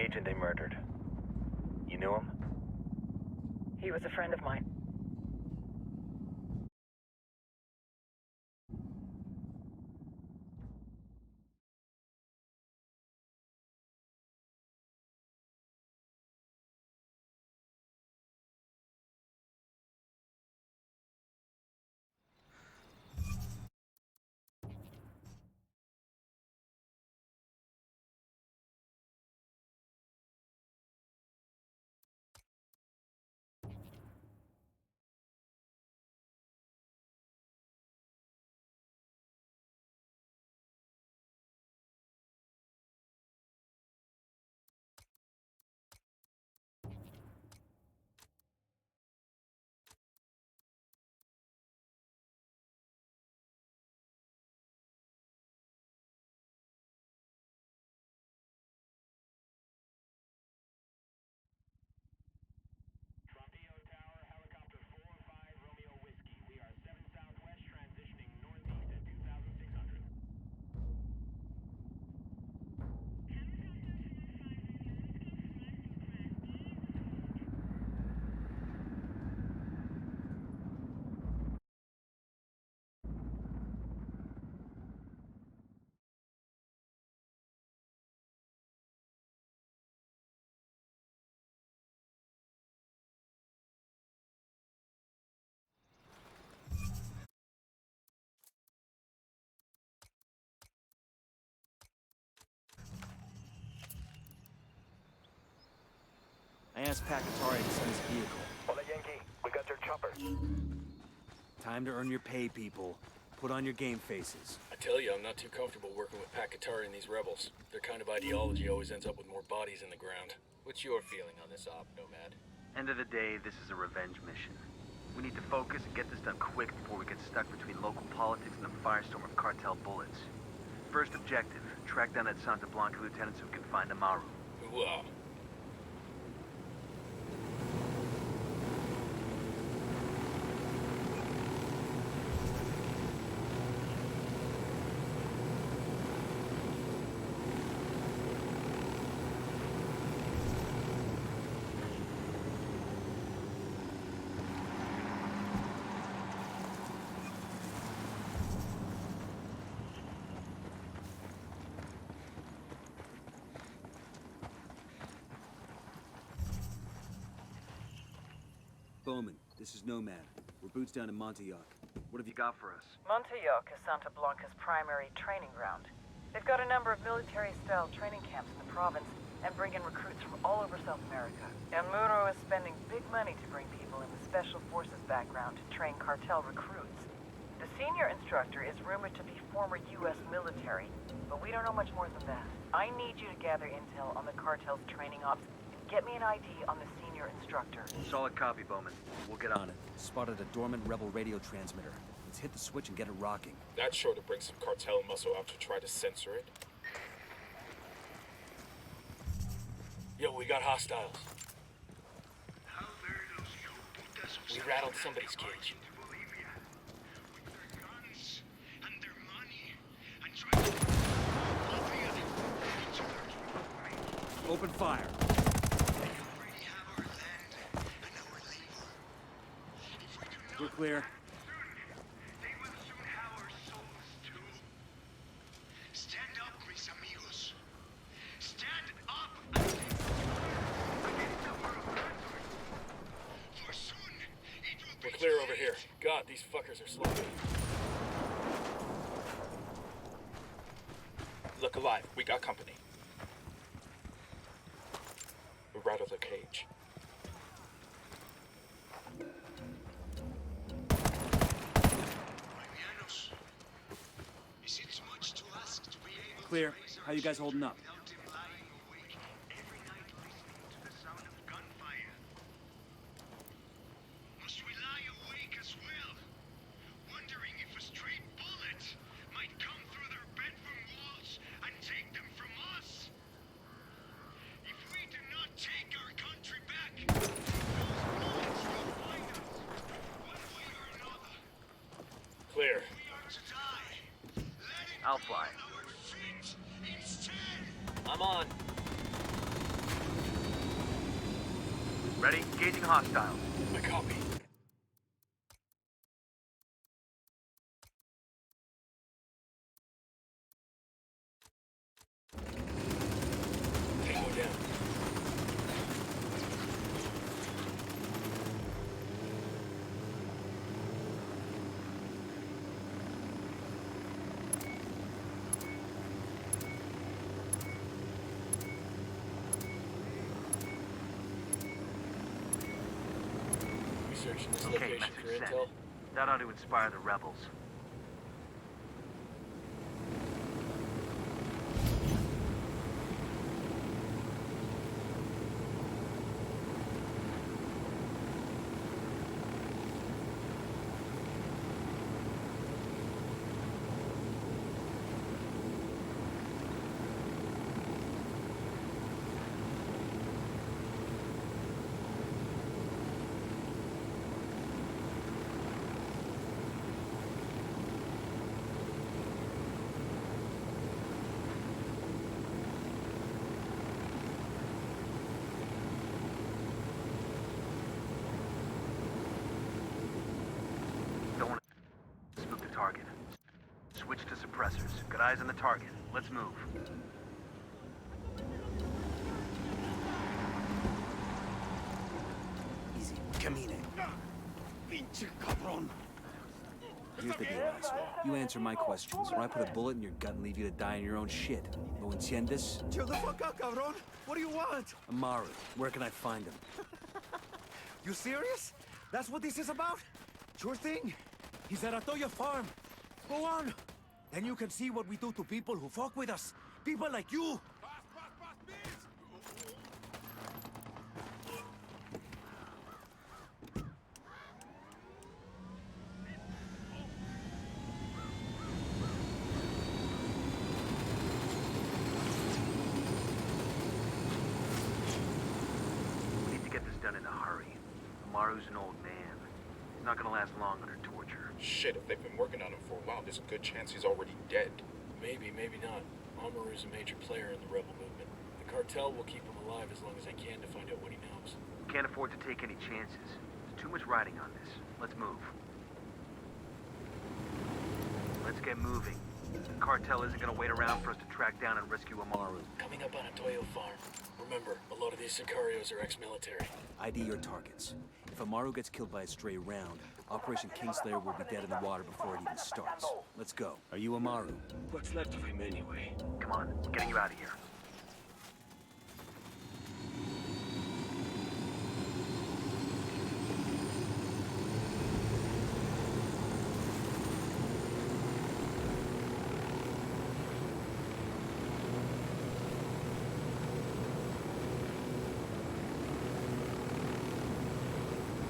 agent they murdered. You knew him? He was a friend of mine. I asked Pacatari to send his vehicle. Hola, Yankee. We got your chopper. Time to earn your pay, people. Put on your game faces. I tell you, I'm not too comfortable working with Pacatari and these rebels. Their kind of ideology always ends up with more bodies in the ground. What's your feeling on this op, Nomad? End of the day, this is a revenge mission. We need to focus and get this done quick before we get stuck between local politics and the firestorm of cartel bullets. First objective, track down that Santa Blanca lieutenant so we can find Amaru. Wow. Bowman, this is Nomad. We're boots down in Montauk. What have you got for us? Montauk is Santa Blanca's primary training ground. They've got a number of military-style training camps in the province and bring in recruits from all over South America. And Muro is spending big money to bring people in the Special Forces background to train cartel recruits. The senior instructor is rumored to be former U.S. military, but we don't know much more than that. I need you to gather intel on the cartel's training ops and get me an ID on the senior instructor. Solid copy, Bowman. We'll get on it. Spotted a dormant rebel radio transmitter. Let's hit the switch and get it rocking. That's sure to bring some cartel muscle out to try to censor it. Yo, we got hostiles. We rattled somebody's cage. Open fire. We're clear. We're clear over here. God, these fuckers are slow. Look alive. We got company. We rattled a cage. Clear. How you guys holding up? Clear. I'll fly. I'm on. Ready? Engaging hostiles. I copy. Tango down. Researching this Okay, location message for sent. intel. That ought to inspire the rebels. Don't want to spook the target. Switch to suppressors. Got eyes on the target. Let's move. Easy. Camine. Here's the deal, asshole. You answer my questions, or I put a bullet in your gut and leave you to die in your own shit. ¿Lo entiendes? Chill the fuck out, cabron. What do you want? Amaru, where can I find him? You serious? That's what this is about? Sure thing. He's at Atoya Farm. Go on. Then you can see what we do to people who fuck with us. People like you. We need to get this done in a hurry. Amaru's an old man. He's not gonna last long under torture. Shit, if they've been working on him for a while, there's a good chance he's already dead. Maybe, maybe not. Amaru's a major player in the rebel movement. The cartel will keep him alive as long as I can to find out what he knows. Can't afford to take any chances. There's too much riding on this. Let's move. Let's get moving. The cartel isn't gonna wait around for us to track down and rescue Amaru. Coming up on a Toyo farm. Remember, a lot of these Sicarios are ex-military. ID your targets. If Amaru gets killed by a stray round, Operation Kingslayer will be dead in the water before it even starts. Let's go. Are you Amaru? What's left of him anyway? Come on, we're getting you out of here.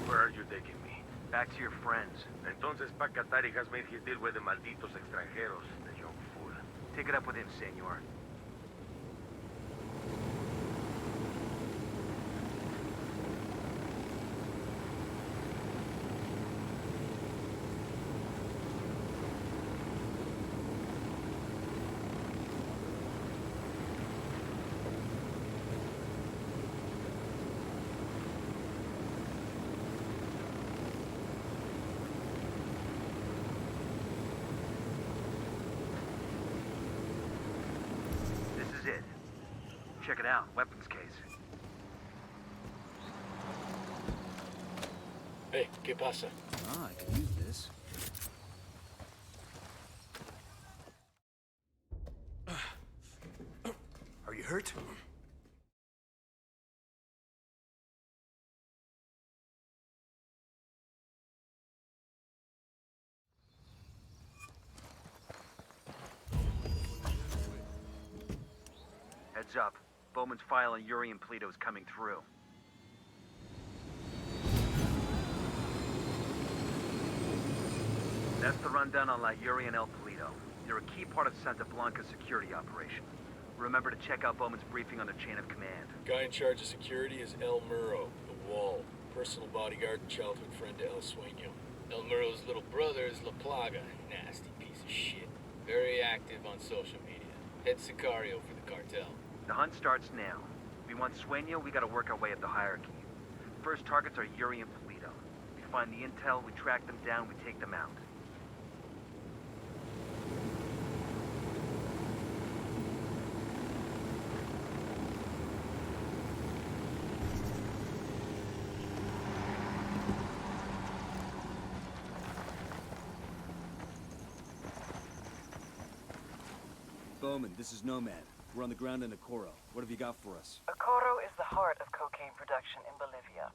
Where are you taking me? Back to your friends. Entonces Pacatari has made his deal with the malditos extranjeros, the young fool. Take it up with him, senor. This is it. Check it out. Weapons case. Hey, ¿qué pasa? Ah, I can use this. Are you hurt? Heads up. Bowman's file on Yuri and Polito is coming through. That's the rundown on La Yuri and El Polito. They're a key part of Santa Blanca's security operation. Remember to check out Bowman's briefing on their chain of command. Guy in charge of security is El Muro, the Wall. Personal bodyguard and childhood friend to El Sueno. El Muro's little brother is La Plaga. Nasty piece of shit. Very active on social media. Head Sicario for the cartel. The hunt starts now. If we want Sueño, we gotta work our way up the hierarchy. First targets are Yuri and Polito. We find the intel, we track them down, we take them out. Bowman, this is Nomad. We're on the ground in Okoro. What have you got for us? Okoro is the heart of cocaine production in Bolivia.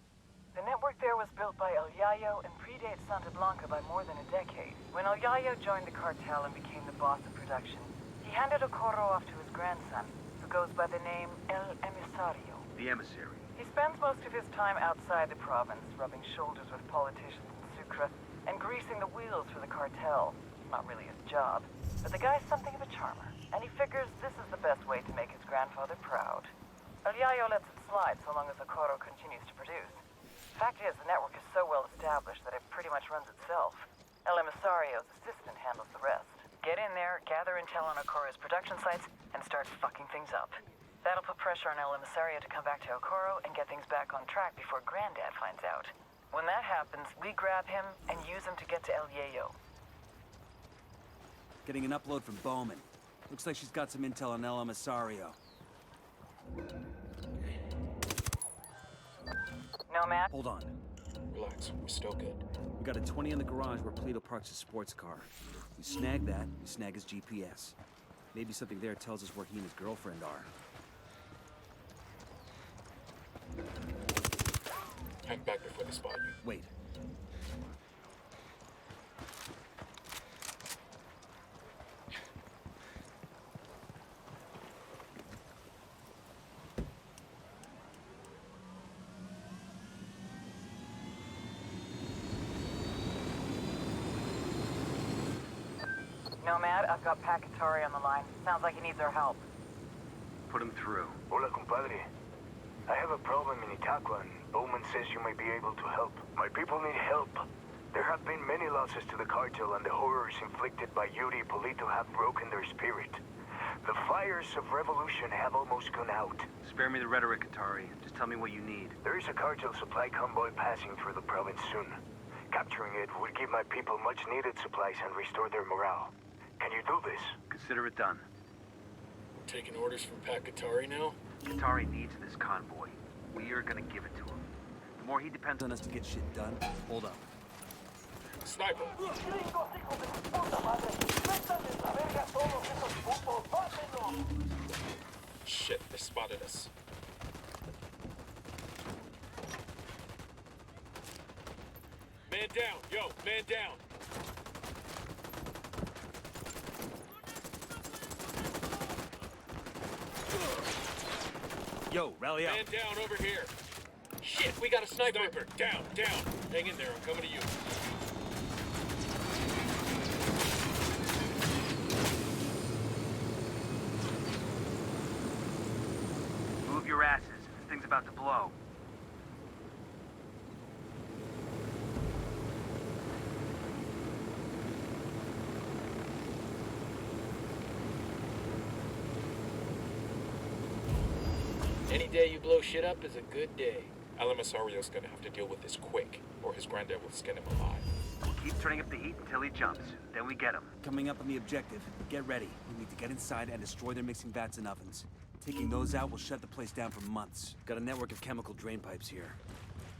The network there was built by El Yayo and predates Santa Blanca by more than a decade. When El Yayo joined the cartel and became the boss of production, he handed Okoro off to his grandson, who goes by the name El Emisario. The emissary. He spends most of his time outside the province, rubbing shoulders with politicians in Sucre and greasing the wheels for the cartel. Not really his job, but the guy's something of a charmer, and he figures this is the best way to make his grandfather proud. El Yayo lets it slide so long as Okoro continues to produce. Fact is, the network is so well established that it pretty much runs itself. El Emisario's assistant handles the rest. Get in there, gather intel on Okoro's production sites, and start fucking things up. That'll put pressure on El Emisario to come back to Okoro and get things back on track before Granddad finds out. When that happens, we grab him and use him to get to El Yayo. Getting an upload from Bowman. Looks like she's got some intel on El Emisario. Nomad? Hold on. Relax, we're still good. We got a 20 in the garage where Polito parks his sports car. We snag that, we snag his GPS. Maybe something there tells us where he and his girlfriend are. Hang back before they spot you. Wait. Nomad, I've got Pakatari on the line. Sounds like he needs our help. Put him through. Hola, compadre. I have a problem in Itaqua, and Bowman says you might be able to help. My people need help. There have been many losses to the cartel, and the horrors inflicted by Yuri and Polito have broken their spirit. The fires of revolution have almost gone out. Spare me the rhetoric, Atari. Just tell me what you need. There is a cartel supply convoy passing through the province soon. Capturing it would give my people much-needed supplies and restore their morale. Can you do this? Consider it done. We're taking orders from Pakatari now? Atari needs this convoy. We are gonna give it to him. The more he depends on On us to get shit done? Hold up. Sniper! Shit, they spotted us. Man down! Yo, man down! Yo, rally up. Man down over here! Shit, we got a sniper! Sniper, down, down! Hang in there, I'm coming to you. Move your asses. This thing's about to blow. Any day you blow shit up is a good day. Alamasario's gonna have to deal with this quick, or his granddad will skin him alive. Keep turning up the heat until he jumps. Then we get him. Coming up on the objective. Get ready. We need to get inside and destroy their mixing vats and ovens. Taking those out will shut the place down for months. Got a network of chemical drain pipes here.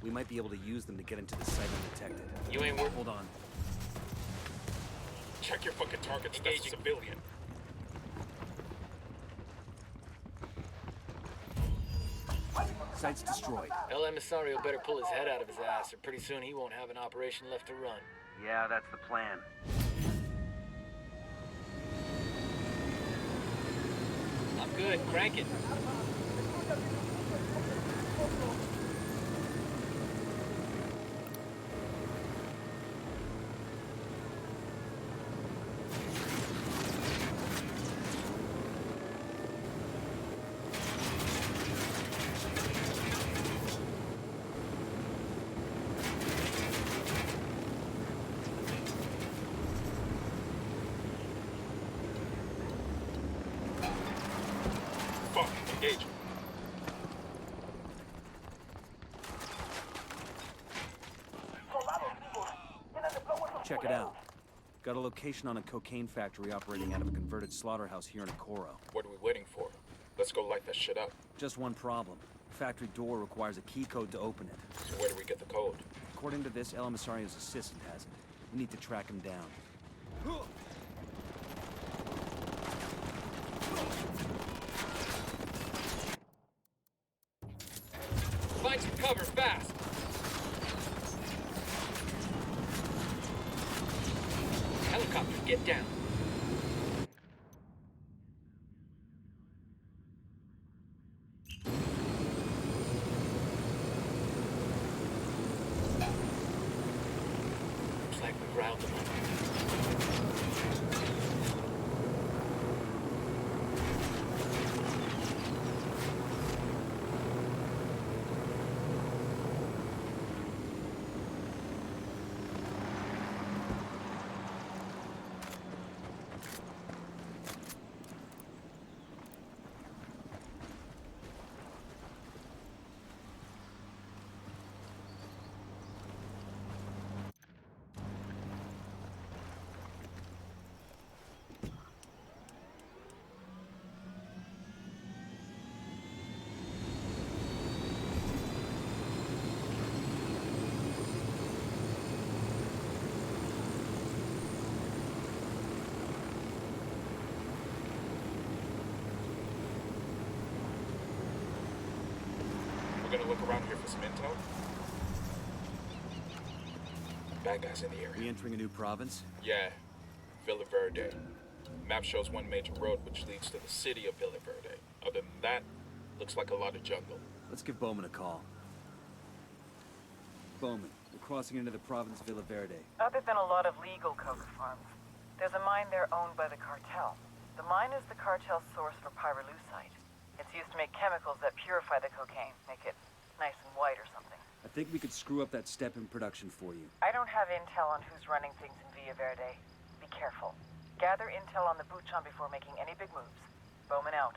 We might be able to use them to get into the site undetected. You ain't worth. Hold on. Check your fucking targets, that's a civilian. Site's destroyed. El Emisario better pull his head out of his ass, or pretty soon he won't have an operation left to run. Yeah, that's the plan. I'm good, crank it. Fuck, engage. check it out. Got a location on a cocaine factory operating out of a converted slaughterhouse here in Okoro. What are we waiting for? Let's go light that shit up. Just one problem. Factory door requires a key code to open it. So where do we get the code? According to this, El Emisario's assistant has it. We need to track him down. Find some cover fast. Helicopter, get down. Looks like we riled them up. We're gonna look around here for some intel. Bad guys in the area. We entering a new province? Yeah, Villa Verde. Map shows one major road which leads to the city of Villa Verde. Other than that, looks like a lot of jungle. Let's give Bowman a call. Bowman, we're crossing into the province Villa Verde. Other than a lot of legal coca farms, there's a mine there owned by the cartel. The mine is the cartel's source for pyrolusite. It's used to make chemicals that purify the cocaine, make it nice and white or something. I think we could screw up that step in production for you. I don't have intel on who's running things in Villa Verde. Be careful. Gather intel on the Buchan before making any big moves. Bowman out.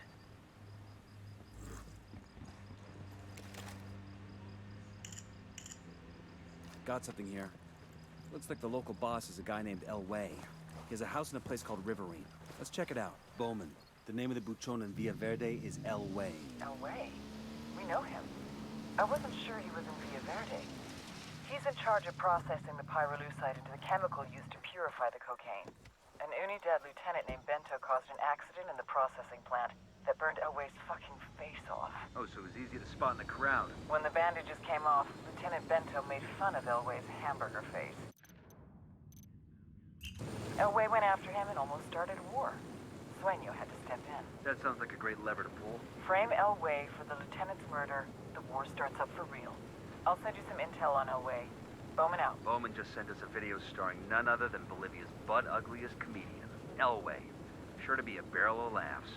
Got something here. Looks like the local boss is a guy named El Way. He has a house in a place called Riverine. Let's check it out. Bowman, the name of the Buchon in Villa Verde is El Way. El Way? We know him. I wasn't sure he was in Villa Verde. He's in charge of processing the pyrolusite into the chemical used to purify the cocaine. An Unidad lieutenant named Bento caused an accident in the processing plant that burned El Way's fucking face off. Oh, so it was easy to spot in the crowd. When the bandages came off, Lieutenant Bento made fun of El Way's hamburger face. El Way went after him and almost started a war. Sueno had to step in. That sounds like a great lever to pull. Frame El Way for the lieutenant's murder, the war starts up for real. I'll send you some intel on El Way. Bowman out. Bowman just sent us a video starring none other than Bolivia's butt-ugliest comedian, Elway. Sure to be a barrel of laughs.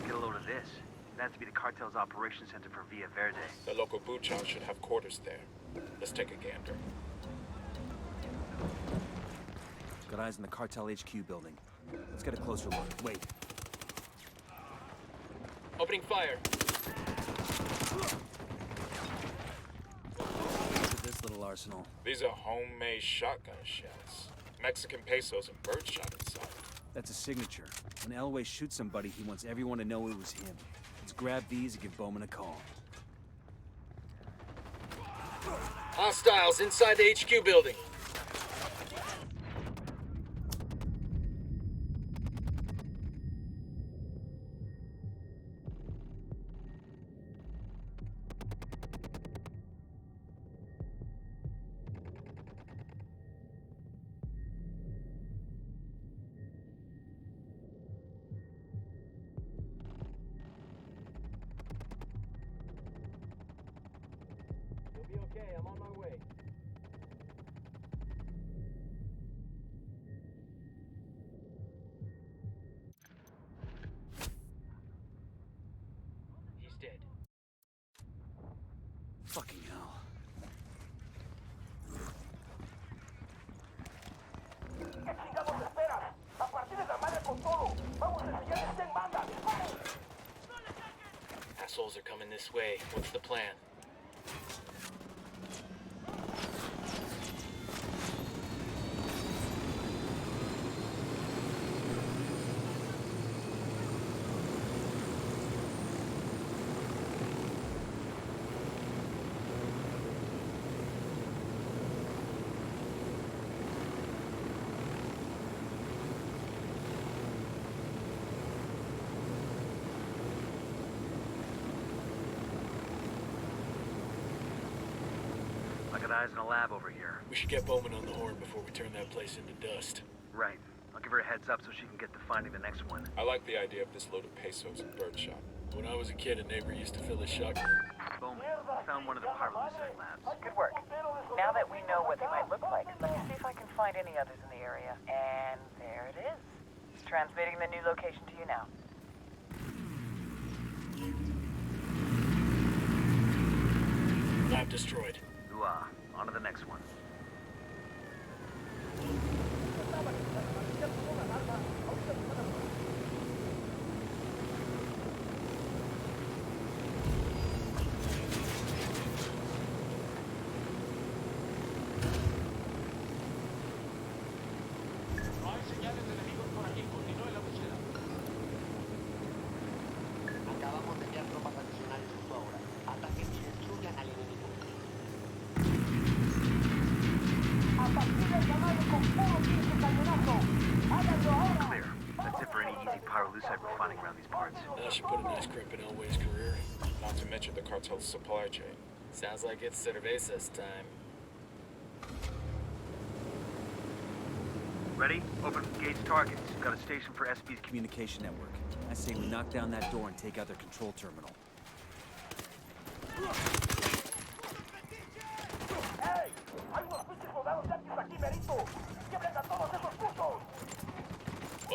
Get a load of this. That's to be the cartel's operations center for Villa Verde. The local Buchan should have quarters there. Let's take a gander. Got eyes on the cartel HQ building. Let's get a closer look. Wait. Opening fire. Look at this little arsenal. These are homemade shotgun shells. Mexican pesos and birdshot inside. That's a signature. When Elway shoots somebody, he wants everyone to know it was him. Let's grab these and give Bowman a call. Hostiles inside the HQ building. You'll be okay. I'm on my way. assholes are coming this way. What's the plan? I got eyes in a lab over here. We should get Bowman on the horn before we turn that place into dust. Right. I'll give her a heads up so she can get to finding the next one. I like the idea of this load of pesos and birdshot. When I was a kid, a neighbor used to fill his shotgun. Bowman, I found one of the pyrolusite labs. Good work. Now that we know what they might look like, let me see if I can find any others in the area. And there it is. It's transmitting the new location to you now. Lab destroyed. Ooh-ah. On to the next one. Acabamos de enviar tropas adicionales justo ahora. Ataquen y destruyan al enemigo. Clear. That's it for any easy pyrolusite we're finding around these parts. That should put a nice crimp in Elway's career. Not to mention the cartel's supply chain. Sounds like it's cervezas time. Ready? Open gates targets. Got a station for SB's Communication network. I say we knock down that door and take out their control terminal.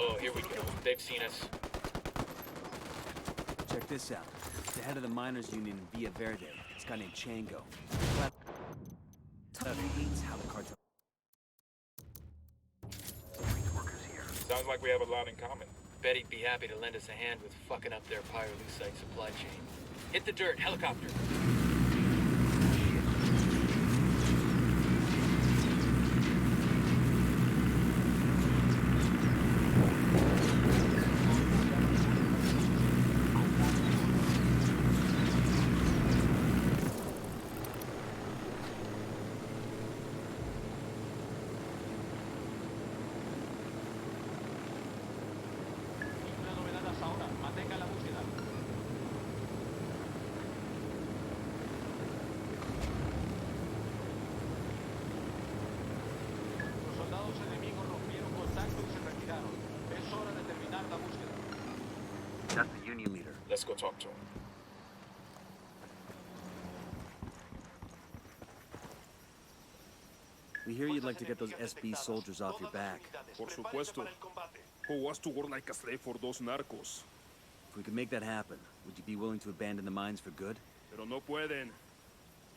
Oh, here we go. They've seen us. Check this out. The head of the miners' union in Villa Verde. This guy named Chango. Hates how the cartel. workers here. Sounds like we have a lot in common. Bet he'd be happy to lend us a hand with fucking up their pyrolusite supply chain. Hit the dirt, helicopter. That's the union leader. Let's go talk to him. We hear you'd like to get those SB soldiers off your back. Por supuesto. Who wants to work like a slave for those narcos? If we could make that happen, would you be willing to abandon the mines for good? Pero no pueden.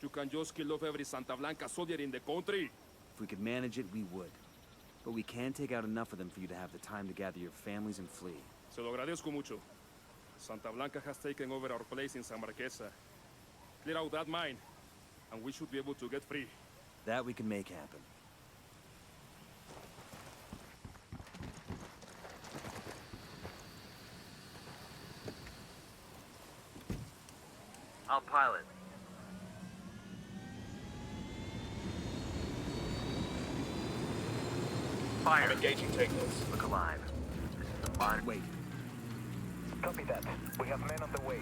You can just kill off every Santa Blanca soldier in the country. If we could manage it, we would. But we can take out enough of them for you to have the time to gather your families and flee. Se lo agradezco mucho. Santa Blanca has taken over our place in San Marquesa. Clear out that mine, and we should be able to get free. That we can make happen. I'll pilot. Fire. I'm engaging tankers. Look alive. This is the mine. Wait. Copy that. We have men on the way.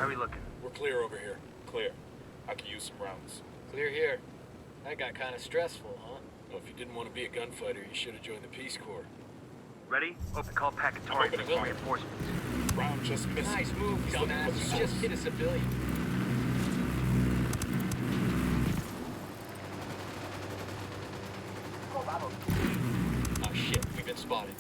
How are we looking? We're clear over here. Clear. I could use some rounds. Clear here. That got kind of stressful, huh? Well, if you didn't want to be a gunfighter, you should have joined the Peace Corps. Ready? Open call packet target Open it, for open it. reinforcements. Round just missed. Nice move, dumbass. You just hit a civilian. Oh shit, we've been spotted.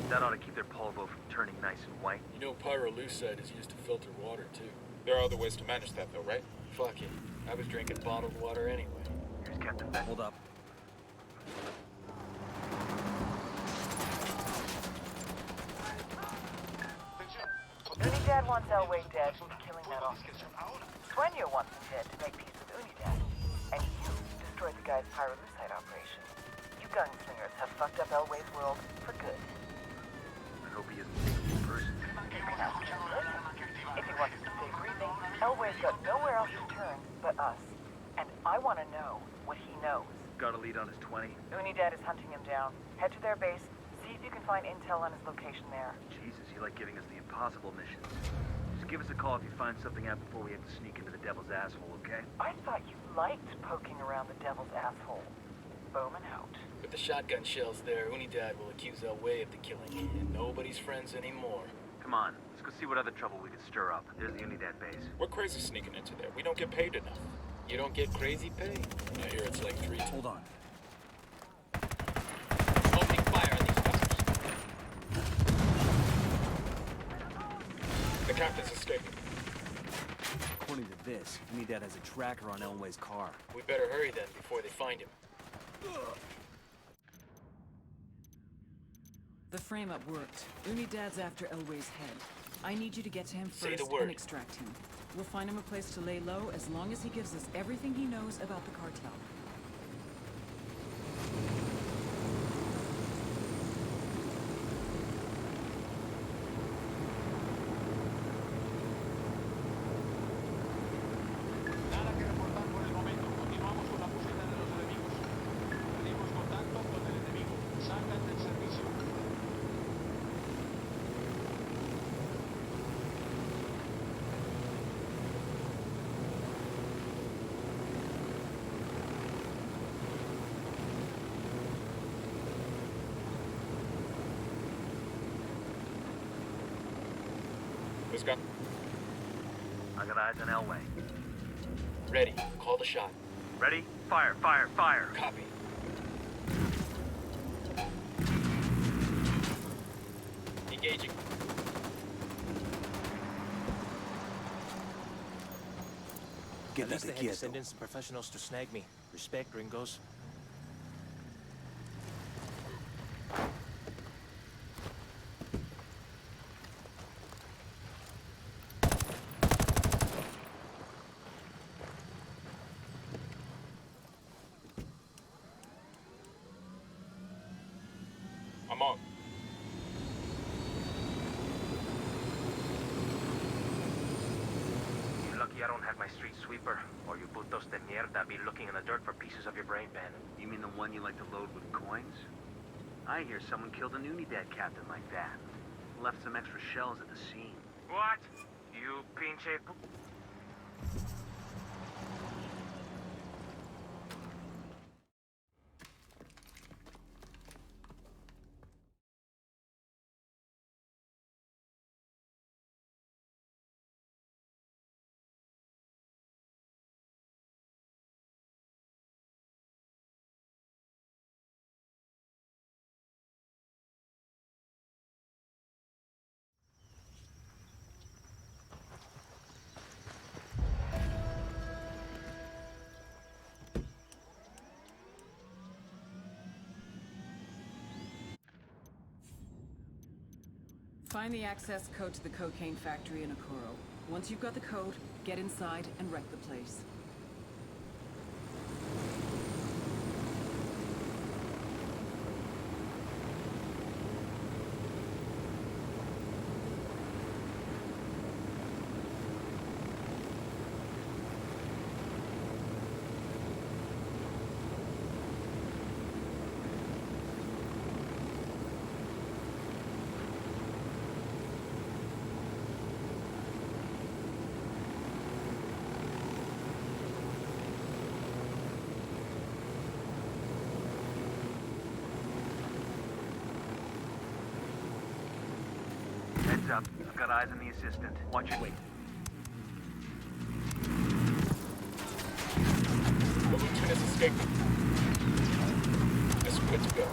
That ought to keep their polvo from turning nice and white. You know pyrolusite is used to filter water, too. There are other ways to manage that, though, right? Fuck it. I was drinking bottled water anyway. Here's Captain Beck. Hold up. Unidad wants Elway dead for killing that officer. Sueno wants him dead to make peace with Unidad. And you destroyed the guy's pyrolusite operation. You gunslingers have fucked up Elway's world for good. I hope he isn't thinking in person. You can ask him to listen. If he wants to stay breathing, Elway's got nowhere else to turn but us. And I want to know what he knows. Got a lead on his 20. Unidad is hunting him down. Head to their base. See if you can find intel on his location there. Jesus, you like giving us the impossible missions. Just give us a call if you find something out before we have to sneak into the devil's asshole, okay? I thought you liked poking around the devil's asshole. Bowman out. With the shotgun shells there, Unidad will accuse Elway of the killing, and nobody's friends anymore. Come on, let's go see what other trouble we could stir up. There's the Unidad base. We're crazy sneaking into there. We don't get paid enough. You don't get crazy pay? I hear it's like 3. Hold on. Opening fire on these fuckers. The captain's escaping. According to this, Unidad has a tracker on Elway's car. We better hurry then before they find him. The frame-up worked. Unidad's after Elway's head. I need you to get to him Say first the word. and extract him. We'll find him a place to lay low as long as he gives us everything he knows about the cartel. Nada que reportar por el momento. Continuamos con la búsqueda de los enemigos. Perdimos contacto con el enemigo. Salgan del servicio. This guy. I got eyes on Elway. Ready. Call the shot. Ready? Fire, fire, fire! Copy. Engaging. Get that They had to send in some professionals to snag me. Respect, gringos. I'm on. You're lucky I don't have my street sweeper, or you putos de mierda be looking in the dirt for pieces of your brain pan. You mean the one you like to load with coins? I hear someone killed an Unidad captain like that. Left some extra shells at the scene. What? You pinche... Find the access code to the cocaine factory in Okuro. Once you've got the code, get inside and wreck the place. Heads up. I've got eyes on the assistant. Watch your... Wait. The lieutenant's escaping. That's good to go.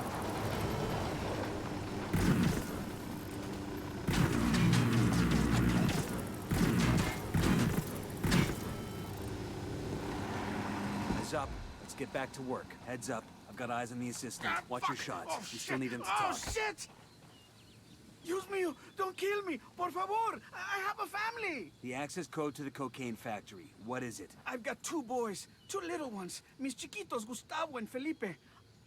Eyes up. Let's get back to work. Heads up. I've got eyes on the assistant. Watch your shots. Oh, We still need him to Oh, talk. shit! Dios mío, don't kill me, por favor. I have a family. The access code to the cocaine factory. What is it? I've got two boys, two little ones, mis chiquitos, Gustavo and Felipe.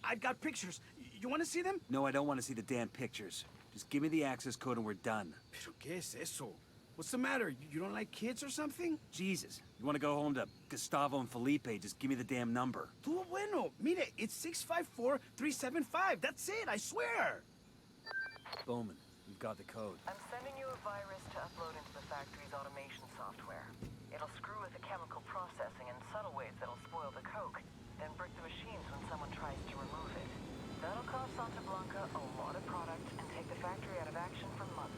I've got pictures. You want to see them? No, I don't want to see the damn pictures. Just give me the access code and we're done. Pero qué es eso? What's the matter? You don't like kids or something? Jesus. You want to go home to Gustavo and Felipe? Just give me the damn number. Tú bueno. Mire, it's 654-375. That's it, I swear. Bowman, you've got the code. I'm sending you a virus to upload into the factory's automation software. It'll screw with the chemical processing in subtle ways that'll spoil the coke, then brick the machines when someone tries to remove it. That'll cost Santa Blanca a lot of product and take the factory out of action for months.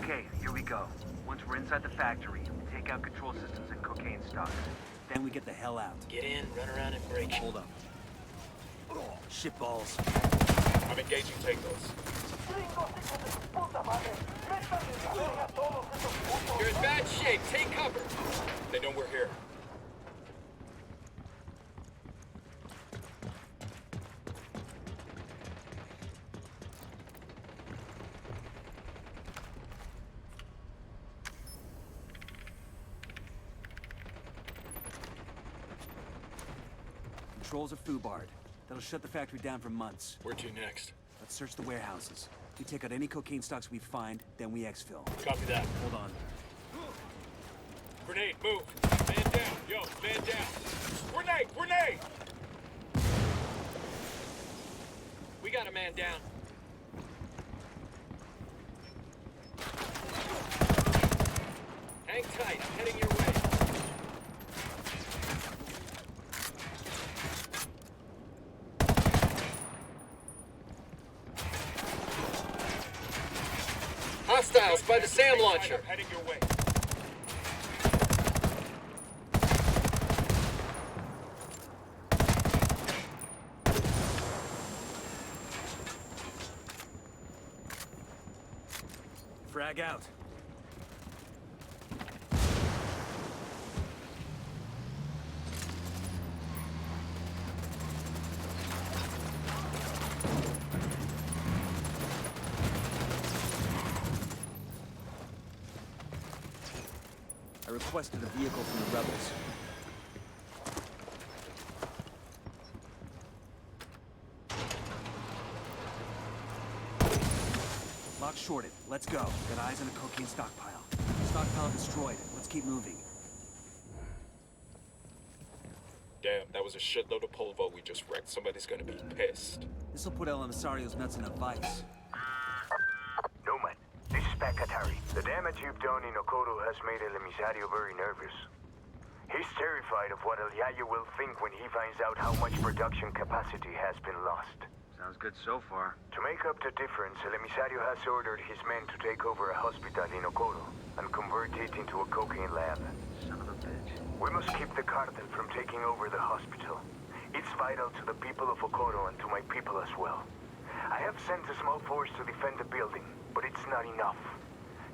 Okay, here we go. Once we're inside the factory, we take out control systems and cocaine stocks. Then we get the hell out. Get in, run around, and break. Hold up. Shit balls. I'm engaging Tangos. You're in bad shape. Take cover. They know we're here. Controls are foobarred. That'll shut the factory down for months. Where to next? Let's search the warehouses. We take out any cocaine stocks we find, then we exfil. Copy that. Hold on. Grenade, move. Man down. Yo, man down. Grenade, grenade! We got a man down. Hang tight. I'm heading your way. Hostiles by the SAM launcher. I'm heading your way. Frag out. I requested a vehicle from the rebels. Lock shorted. Let's go. Got eyes on a cocaine stockpile. Stockpile destroyed. Let's keep moving. Damn, that was a shitload of polvo we just wrecked. Somebody's gonna be pissed. This'll put El Emisario's nuts in a vice. Newman, this is Pat Katari. The damage you've done in Okoro has made El Emisario very nervous. He's terrified of what El Yayo will think when he finds out how much production capacity has been lost. Sounds good so far. To make up the difference, El Emisario has ordered his men to take over a hospital in Okoro and convert it into a cocaine lab. Son of a bitch. We must keep the cartel from taking over the hospital. It's vital to the people of Okoro and to my people as well. I have sent a small force to defend the building, but it's not enough.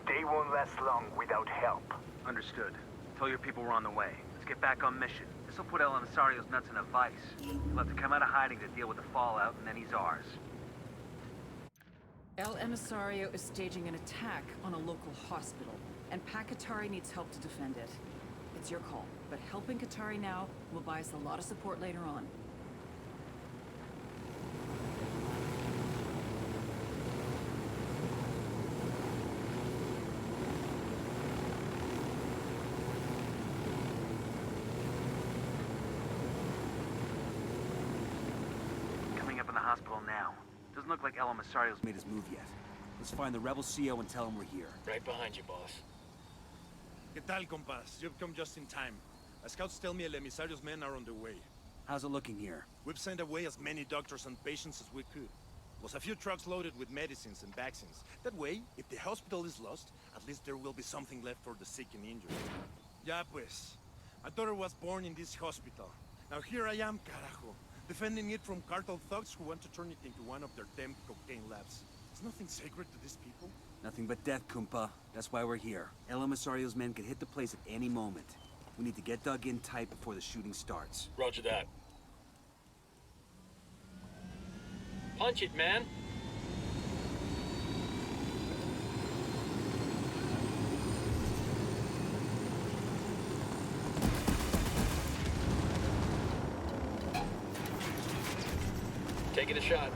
They won't last long without help. Understood. Tell your people we're on the way. Let's get back on mission. This'll put El Emisario's nuts in a vice. He'll have to come out of hiding to deal with the fallout, and then he's ours. El Emisario is staging an attack on a local hospital, and Katari needs help to defend it. It's your call, but helping Katari now will buy us a lot of support later on. Coming up in the hospital now. Doesn't look like El Emisario's Made his move yet. Let's find the rebel CO and tell him we're here. Right behind you, boss. ¿Qué tal, compas? You've come just in time. Scouts tell me El Emisario's men are on their way. How's it looking here? We've sent away as many doctors and patients as we could. Plus a few trucks loaded with medicines and vaccines. That way, if the hospital is lost, at least there will be something left for the sick and injured. Ya pues. My daughter was born in this hospital. Now here I am, carajo. Defending it from cartel thugs who want to turn it into one of their damn cocaine labs. Is nothing sacred to these people? Nothing but death, Kumpa. That's why we're here. El Emisario's men could hit the place at any moment. We need to get dug in tight before the shooting starts. Roger that. Punch it, man. Taking a shot.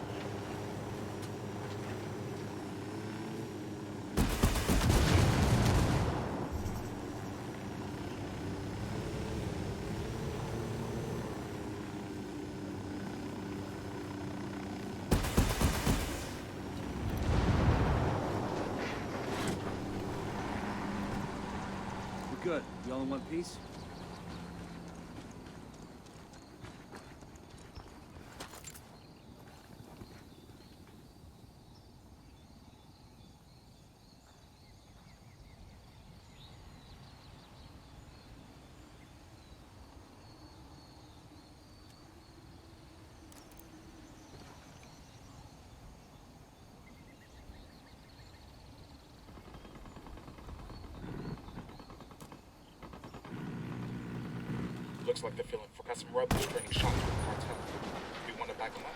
We're good. We all in one piece? Looks like they're feeling for some rebels training shots with the cartel. We want to back them up.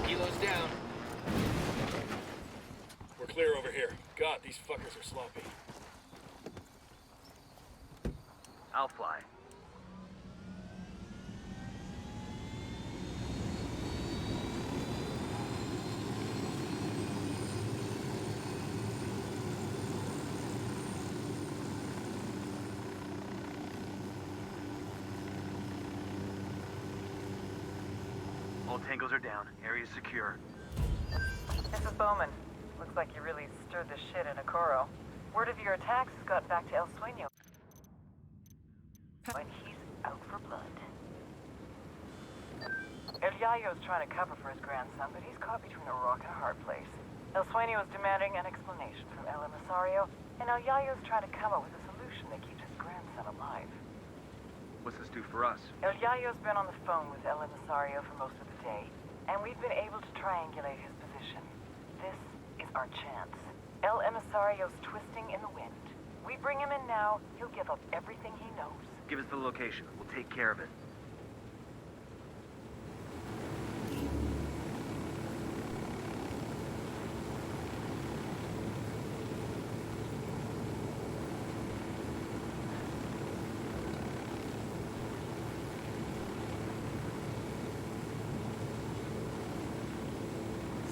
Kilo's down. We're clear over here. God, these fuckers are sloppy. I'll fly. All tangos are down. Area's secure. This is Bowman. Looks like you really stirred the shit in Okoro. Word of your attacks has got back to El Sueno. And he's out for blood. El Yayo's trying to cover for his grandson, but he's caught between a rock and a hard place. El Sueno is demanding an explanation from El Emisario, and El Yayo's trying to come up with a solution that keeps his grandson alive. What's this do for us? El Yayo's been on the phone with El Emisario for most of the day, and we've been able to triangulate his position. This is our chance. El Emisario's twisting in the wind. We bring him in now, he'll give up everything he knows. Give us the location. We'll take care of it.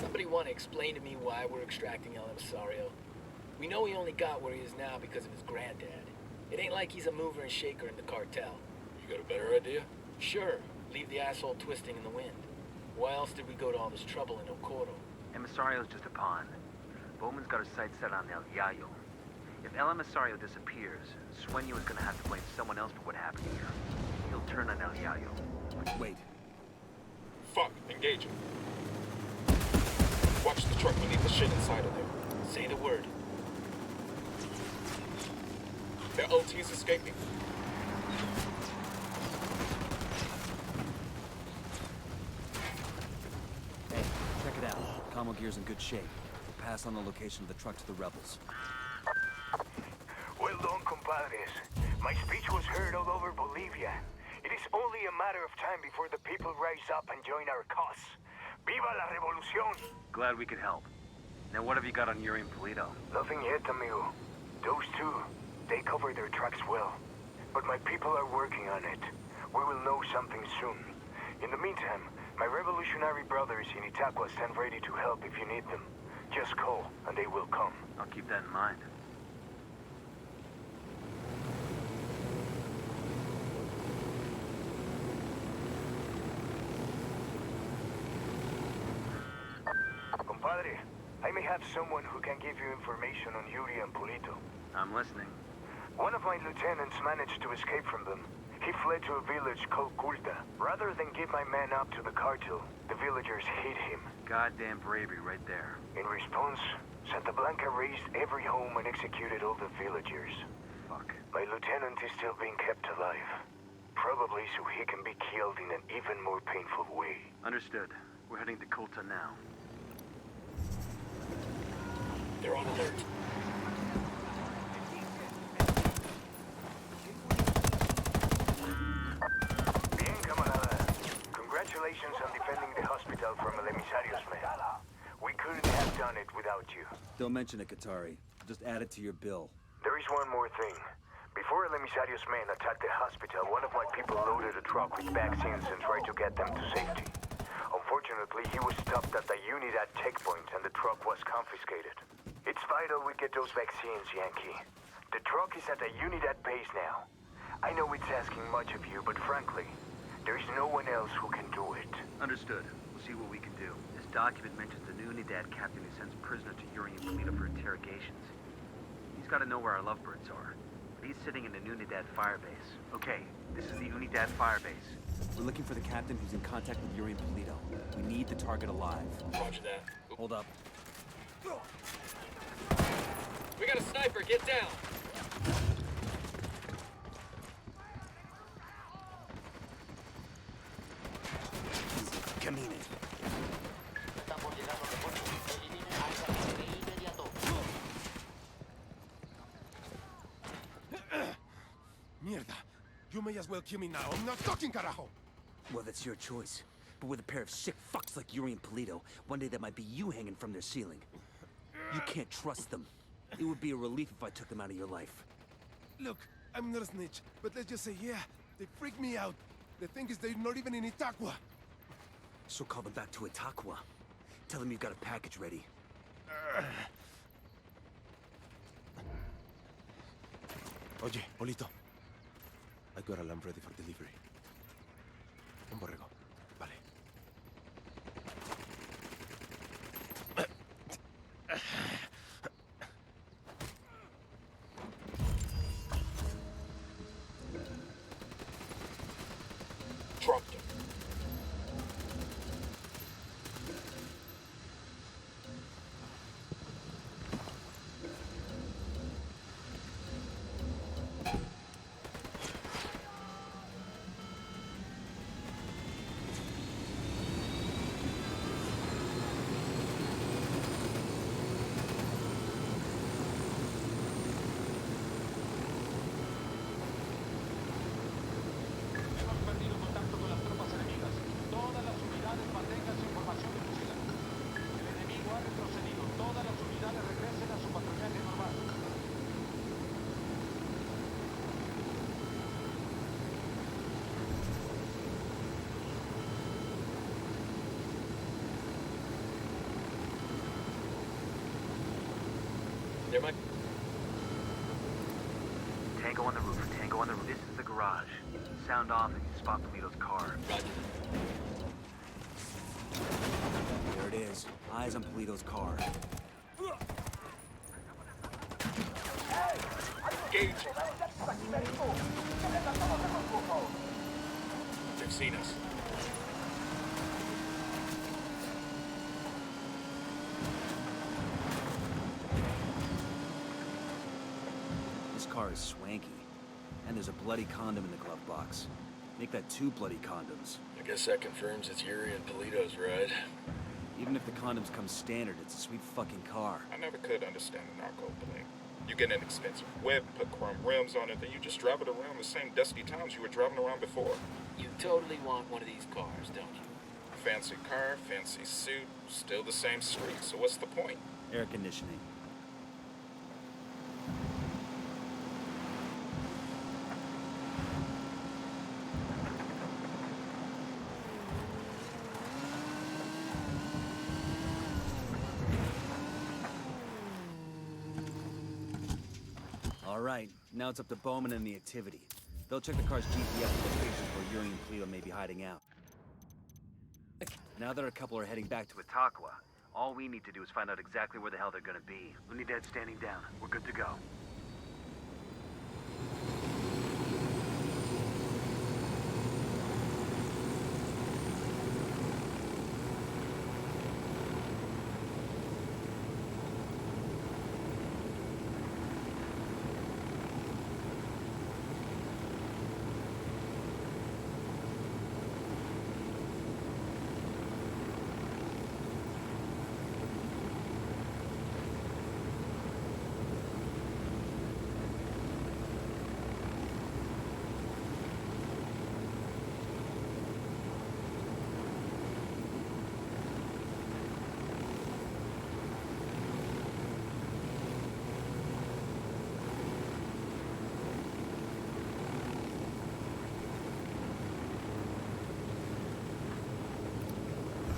Somebody want to explain to me why we're extracting El Emisario? We know he only got where he is now because of his granddad. It ain't like he's a mover and shaker in the cartel. You got a better idea? Sure, leave the asshole twisting in the wind. Why else did we go to all this trouble in Okoro? Emisario's just a pawn. Bowman's got his sights set on El Yayo. If El Emisario disappears, Sueno is gonna have to blame someone else for what happened here. He'll turn on El Yayo. Wait. Fuck, engage him. Watch the truck beneath the shit inside of there. Say the word. Their OT's escaping. Ammo gear's in good shape. We'll pass on the location of the truck to the rebels. Well done, compadres. My speech was heard all over Bolivia. It is only a matter of time before the people rise up and join our cause. Viva la revolución! Glad we could help. Now what have you got on Yuri and Polito? Nothing yet, amigo. Those two, they cover their tracks well. But my people are working on it. We will know something soon. In the meantime, my revolutionary brothers in Itaqua stand ready to help if you need them. Just call, and they will come. I'll keep that in mind. Compadre, I may have someone who can give you information on Yuri and Polito. I'm listening. One of my lieutenants managed to escape from them. He fled to a village called Culta. Rather than give my man up to the cartel, the villagers hid him. Goddamn bravery right there. In response, Santa Blanca razed every home and executed all the villagers. Fuck. My lieutenant is still being kept alive. Probably so he can be killed in an even more painful way. Understood. We're heading to Culta now. They're on alert. Bien, camarada. Congratulations on defending the hospital from El Emisario's men. We couldn't have done it without you. Don't mention it, Qatari. Just add it to your bill. There is one more thing. Before El Emisario's men attacked the hospital, one of my people loaded a truck with vaccines and tried to get them to safety. Unfortunately, he was stopped at the Unidad checkpoint and the truck was confiscated. It's vital we get those vaccines, Yankee. The truck is at the Unidad base now. I know it's asking much of you, but frankly, there is no one else who can do it. Understood. We'll see what we can do. This document mentions a new Unidad captain who sends prisoners to Yuri and Polito for interrogations. He's got to know where our lovebirds are. But he's sitting in the Unidad firebase. Okay, this is the Unidad firebase. We're looking for the captain who's in contact with Yuri and Polito. We need the target alive. Roger that. Hold up. We got a sniper, get down! Camine. Mierda. You may as well kill me now. I'm not talking, carajo! Well, that's your choice. But with a pair of sick fucks like Yuri and Polito, one day that might be you hanging from their ceiling. You can't trust them. It would be a relief if I took them out of your life. Look, I'm not a snitch, but let's just say, yeah, they freak me out. The thing is, they're not even in Itaqua. So call them back to Itaqua. Tell them you've got a package ready. Oye, Polito. I got a lamb ready for delivery. Un borrego. Vale. Truck them. Hemos perdido contacto con las tropas enemigas. Todas las unidades mantengan su información de fusilamiento. El enemigo ha retrocedido. Todas las unidades regresen a su patrullaje normal. There might... Tango on the roof. Tango on the roof. This is the garage. Sound off if you spot Polito's car. Roger. There it is. Eyes on Polito's car. Engage. They've seen us. This car is swanky. And there's a bloody condom in the glove box. Make that 2 bloody condoms. I guess that confirms it's Yuri and Polito's ride. Even if the condoms come standard, it's a sweet fucking car. I never could understand the narco bling. You get an expensive whip, put chrome rims on it, then you just drive it around the same dusty towns you were driving around before. You totally want one of these cars, don't you? Fancy car, fancy suit, still the same street, so what's the point? Air conditioning. All right, now it's up to Bowman and the activity. They'll check the car's GPS locations where Yuri and Polito may be hiding out. Now that our couple are heading back to Itaqua, all we need to do is find out exactly where the hell they're gonna be. We need to head standing down. We're good to go.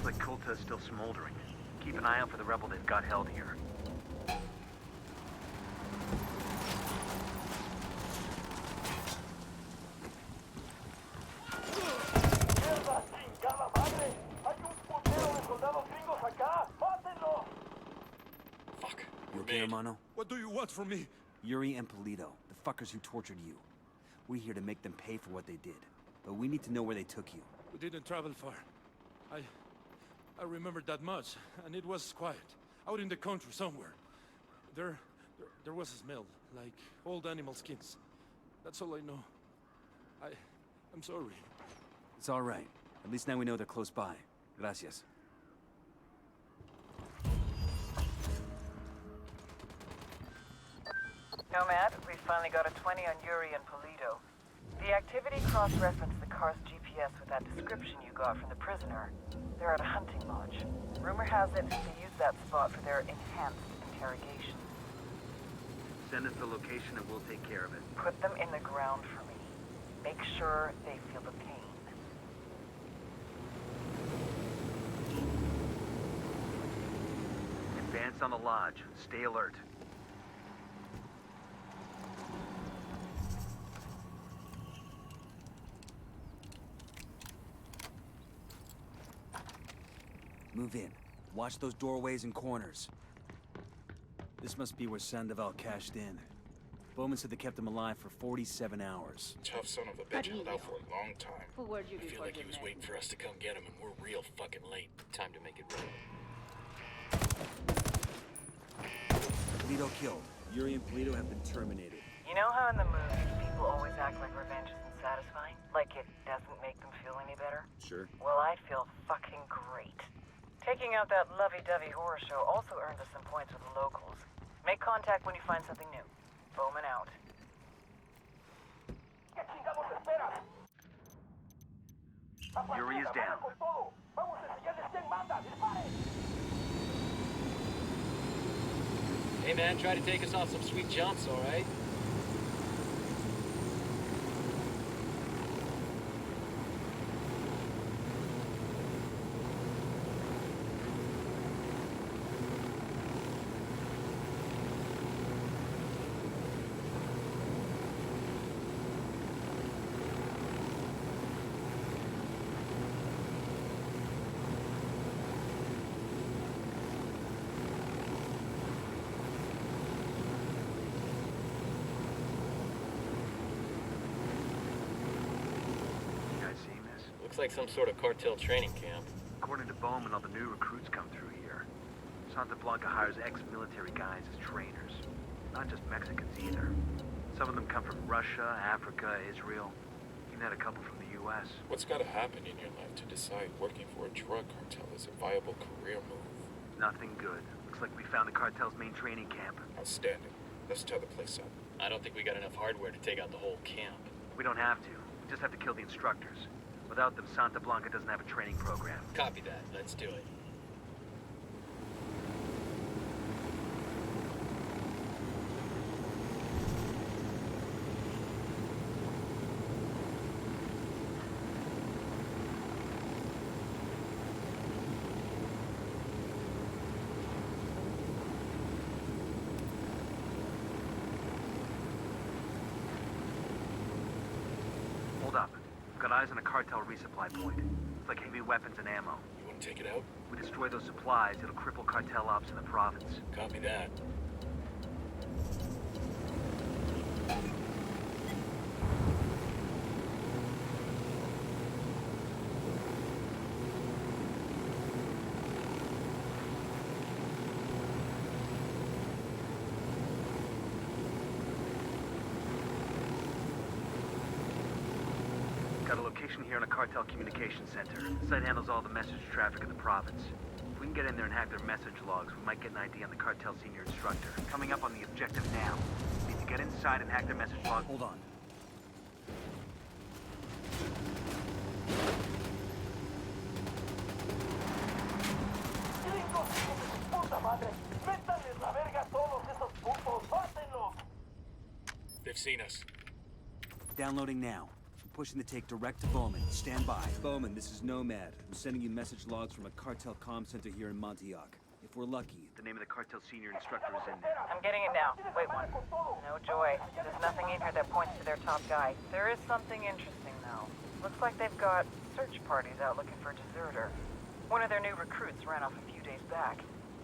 Looks like Kulta is still smoldering. Keep an eye out for the rebel they've got held here. Fuck. You okay, hermano? What do you want from me? Yuri and Polito, the fuckers who tortured you. We're here to make them pay for what they did. But we need to know where they took you. We didn't travel far. I remember that much, and it was quiet. Out in the country somewhere. There was a smell, like old animal skins. That's all I know. I'm sorry. It's all right. At least now we know they're close by. Gracias. Nomad, we finally got a 20 on Yuri and Polito. The activity cross-referenced the car's GPS with that description you got from the prisoner. They're at a hunting lodge. Rumor has it they use that spot for their enhanced interrogation. Send us the location and we'll take care of it. Put them in the ground for me. Make sure they feel the pain. Advance on the lodge. Stay alert. Move in. Watch those doorways and corners. This must be where Sandoval cashed in. Bowman said they kept him alive for 47 hours. Tough son of a bitch held out for a long time. I feel like he was waiting for us to come get him, and we're real fucking late. Time to make it right. Polito killed. Yuri and Polito have been terminated. You know how in the movies people always act like revenge isn't satisfying? Like it doesn't make them feel any better? Sure. Well, I feel fucking great. Taking out that lovey-dovey horror show also earned us some points with the locals. Make contact when you find something new. Bowman out. Yuri is down. Hey man, try to take us off some sweet jumps, alright? Looks like some sort of cartel training camp. According to Bowman, all the new recruits come through here. Santa Blanca hires ex-military guys as trainers. Not just Mexicans either. Some of them come from Russia, Africa, Israel. You met a couple from the U.S. What's gotta happen in your life to decide working for a drug cartel is a viable career move? Nothing good. Looks like we found the cartel's main training camp. Outstanding. Let's tear the place up. I don't think we got enough hardware to take out the whole camp. We don't have to. We just have to kill the instructors. Without them, Santa Blanca doesn't have a training program. Copy that. Let's do it. Hold up. We've got eyes on a cartel resupply point. It's like heavy weapons and ammo. You wanna take it out? If we destroy those supplies, it'll cripple cartel ops in the province. Copy that. Got a location here in a cartel communication center. The site handles all the message traffic in the province. If we can get in there and hack their message logs, we might get an ID on the cartel senior instructor. Coming up on the objective now. We need to get inside and hack their message log. Hold on. They've seen us. Downloading now. I'm pushing the take direct to Bowman. Stand by. Bowman, this is Nomad. I'm sending you message logs from a cartel comm center here in Montauk. If we're lucky, The name of the cartel senior instructor is in there. I'm getting it now. Wait one. No joy. There's nothing in here that points to their top guy. There is something interesting, though. Looks like they've got search parties out looking for a deserter. One of their new recruits ran off a few days back.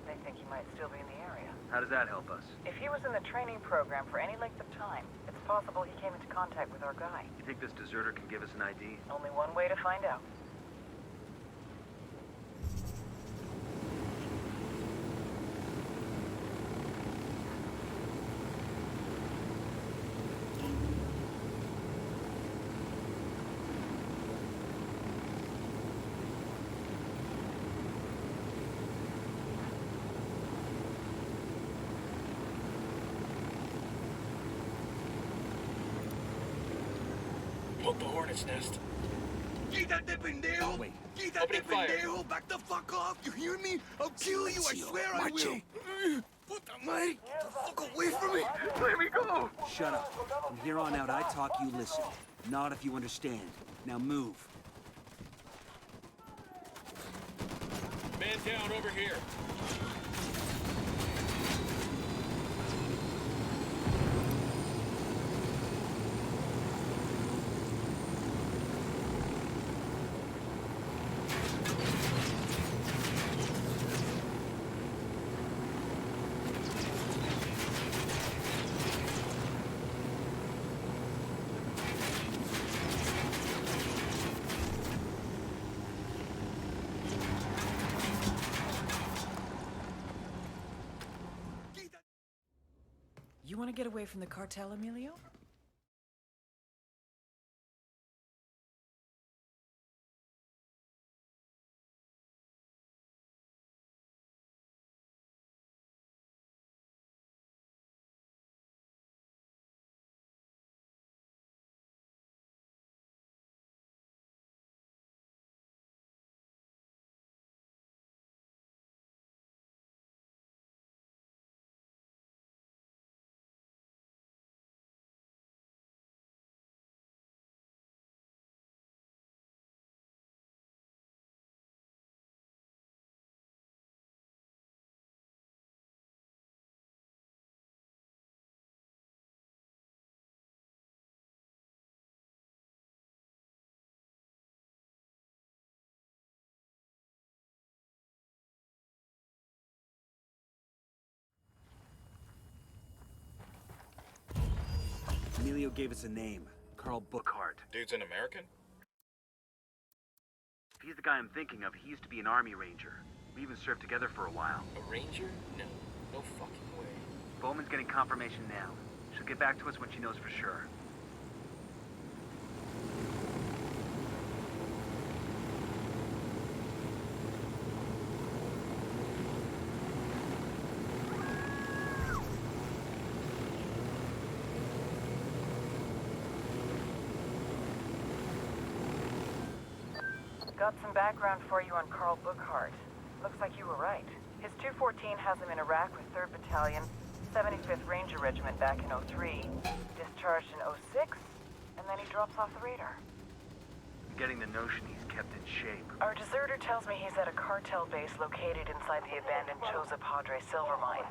They think he might still be in the area. How does that help us? If he was in the training program for any length of time, it's possible he came into contact with our guy. You think this deserter can give us an ID? Only one way to find out. Poke the hornet's nest. Quítate, pendejo! Wait. Quítate, Opening fire. pendejo! Back the fuck off! You hear me? I'll kill you, I swear I will! Puta madre! Get the fuck away from me! Let me go! shut up. From here on out, I talk, you listen. Not if you understand. Now move. Man down over here. You want to get away from the cartel, Emilio? Emilio gave us a name. Carl Bookhart. Dude's an American? If he's the guy I'm thinking of, he used to be an army ranger. We even served together for a while. A ranger? No. No fucking way. Bowman's getting confirmation now. She'll get back to us when she knows for sure. Got some background for you on Carl Burkhart. Looks like you were right. His 214 has him in Iraq with 3rd Battalion, 75th Ranger Regiment back in '03, discharged in '06, and then he drops off the radar. I'm getting the notion he's kept in shape. Our deserter tells me he's at a cartel base located inside the abandoned Choza Padre silver mine.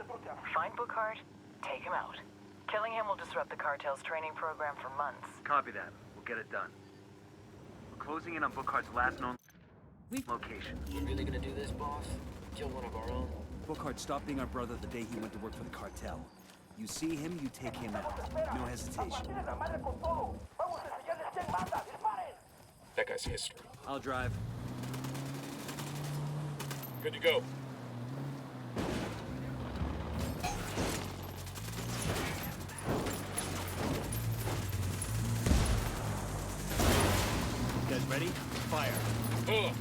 Find Burkhart, take him out. Killing him will disrupt the cartel's training program for months. Copy that. We'll get it done. We're closing in on Bookhart's last known location. You really gonna do this, boss? Kill one of our own? Bookhart stopped being our brother the day he went to work for the cartel. You see him, you take him out. No hesitation. That guy's history. I'll drive. Good to go. You guys ready? Fire. Ugh.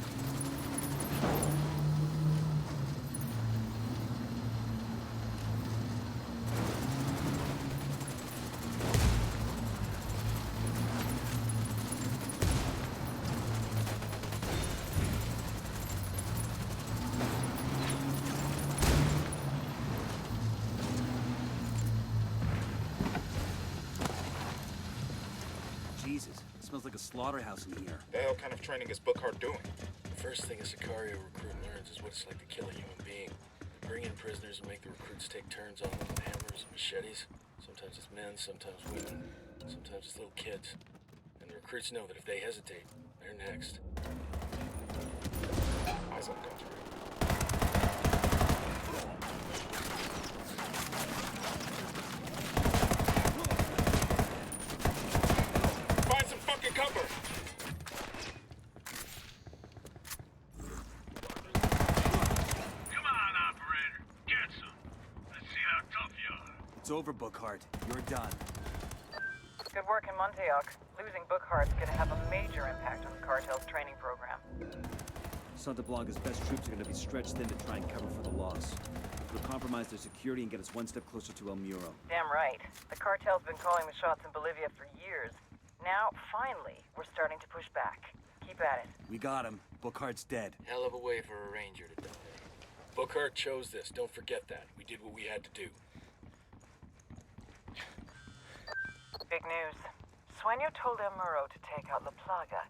Jesus, it smells like a slaughterhouse in here. The hell kind of training is Bookhart doing? The first thing a Sicario recruit learns is what it's like to kill a human being. They bring in prisoners and make the recruits take turns on them with hammers and machetes. Sometimes it's men, sometimes women, sometimes it's little kids. And the recruits know that if they hesitate, they're next. Eyes on country. Find some fucking cover! Come on, operator. Get some. Let's see how tough you are. It's over, Bookhart. You're done. Good work in Montauk. Losing Bookhart's gonna have a major impact on the cartel's training program. Santa Blanca's best troops are going to be stretched thin to try and cover for the loss. We'll compromise their security and get us one step closer to El Muro. Damn right. The cartel's been calling the shots in Bolivia for years. Now, finally, we're starting to push back. Keep at it. We got him. Bookhart's dead. Hell of a way for a ranger to die. Bookhart chose this, don't forget that. We did what we had to do. Big news. Sueno told El Muro to take out La Plaga.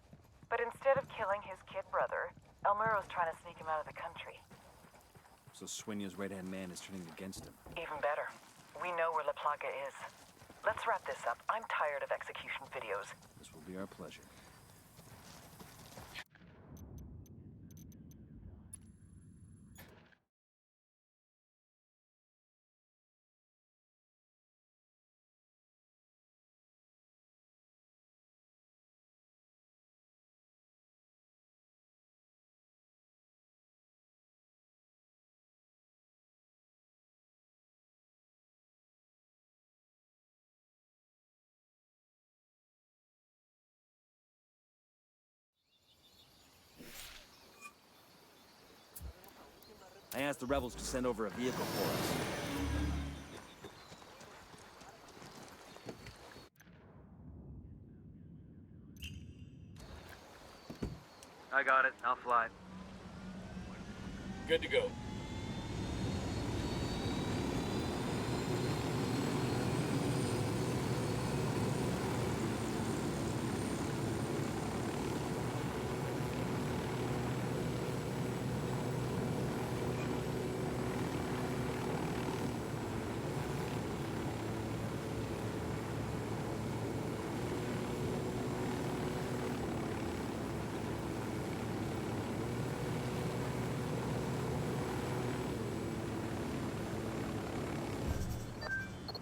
But instead of killing his kid brother, El Muro's trying to sneak him out of the country. So Sueño's right-hand man is turning against him. Even better. We know where La Plaga is. Let's wrap this up. I'm tired of execution videos. This will be our pleasure. I asked the rebels to send over a vehicle for us. I got it. I'll fly. Good to go.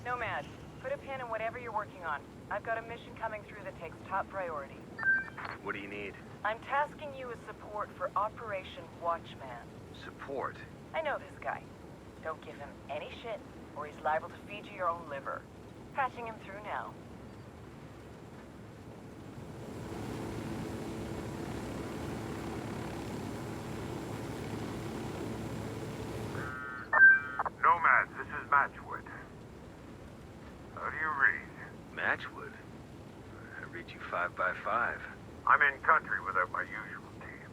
Nomad, put a pin in whatever you're working on. I've got a mission coming through that takes top priority. What do you need? I'm tasking you with support for Operation Watchman. Support? I know this guy. Don't give him any shit, or he's liable to feed you your own liver. Patching him through now. Nomad, this is Matchwood. How do you read? Matchwood? I read you 5 by 5. I'm in country without my usual team.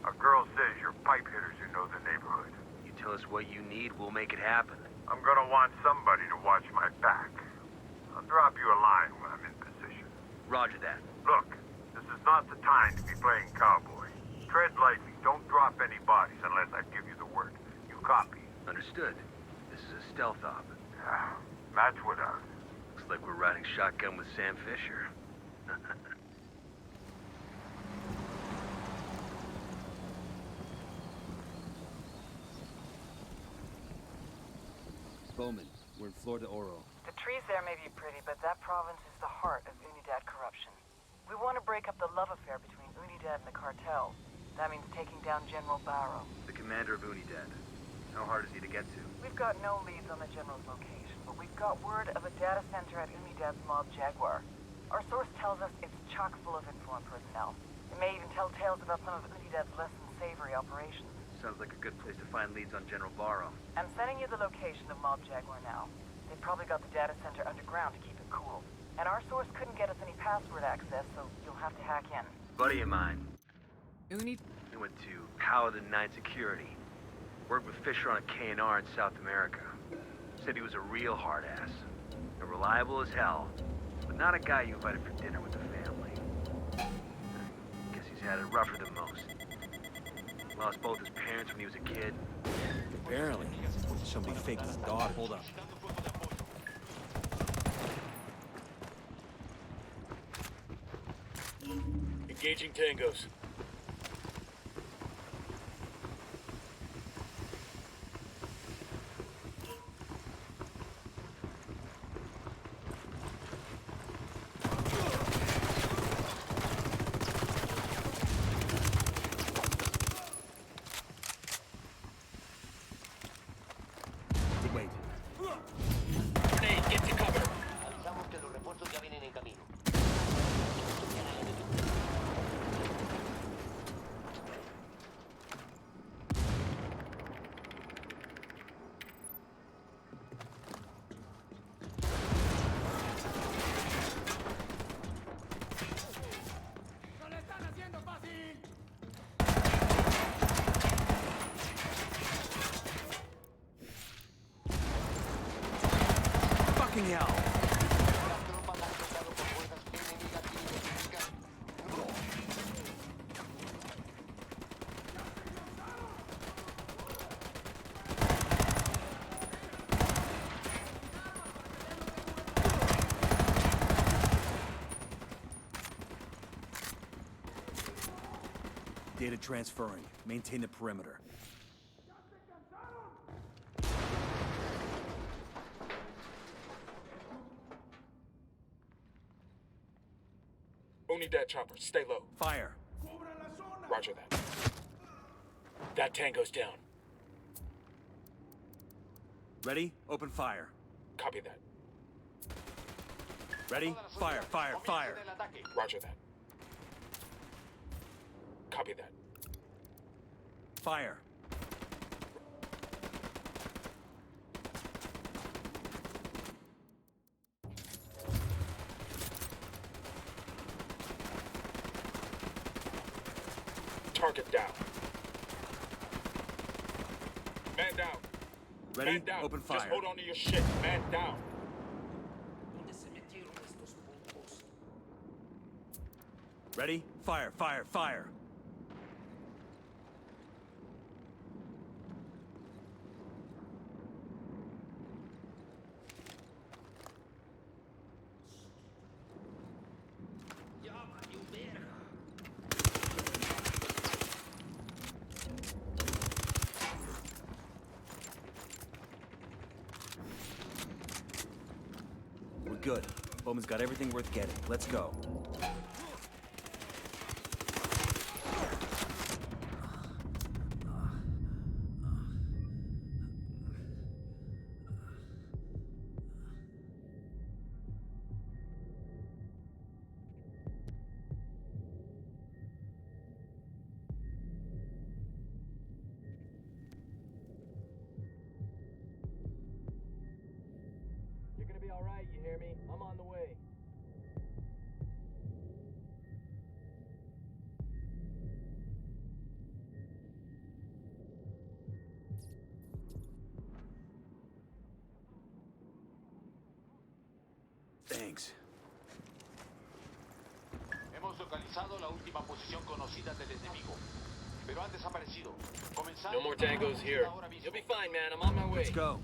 A girl says you're pipe hitters who know the neighborhood. You tell us what you need, we'll make it happen. I'm gonna want somebody to watch my back. I'll drop you a line when I'm in position. Roger that. Look, this is not the time to be playing cowboy. Tread lightly. Don't drop any bodies unless I give you the word. You copy? Understood. This is a stealth op. Match without. Looks like we're riding shotgun with Sam Fisher. Bowman, we're in Flor de Oro. The trees there may be pretty, but that province is the heart of Unidad corruption. We want to break up the love affair between Unidad and the cartel. That means taking down General Barrow. The commander of Unidad. How hard is he to get to? We've got no leads on the general's location, but we've got word of a data center at Unidad's Mob Jaguar. Our source tells us it's chock full of info and personnel. It may even tell tales about some of Unidad's less than savory operations. Sounds like a good place to find leads on General Barrow. I'm sending you the location of Mob Jaguar now. They probably got the data center underground to keep it cool. And our source couldn't get us any password access, so you'll have to hack in. Buddy of mine. Uni... He went to Paladin 9 Security. Worked with Fisher on a K&R in South America. Said he was a real hard-ass. And reliable as hell. But not a guy you invited for dinner with the family. Guess he's had it rougher than most. Lost both his parents when he was a kid. Apparently. Somebody faked his daughter. Hold up. Engaging tangos. Wait. Hey, get to cover. Avisamos que los refuerzos ya vienen en camino. Fucking hell! Data transferring. Maintain the perimeter. Unidad chopper, stay low. Fire. Roger that. That tango's down. Ready? Open fire. Copy that. Ready? Fire, fire, fire. Roger that. Copy that. Fire. Target down. Man down. Ready? Man down. Open fire. Just hold on to your shit. Man down. Ready? Fire, fire, fire. We're good. Bowman's got everything worth getting. Let's go. You're gonna be alright, you hear me? I'm on the way. Thanks. Hemos localizado la última posición conocida del enemigo, pero han desaparecido. No more tangos here. You'll be fine, man. I'm on my way. Let's go.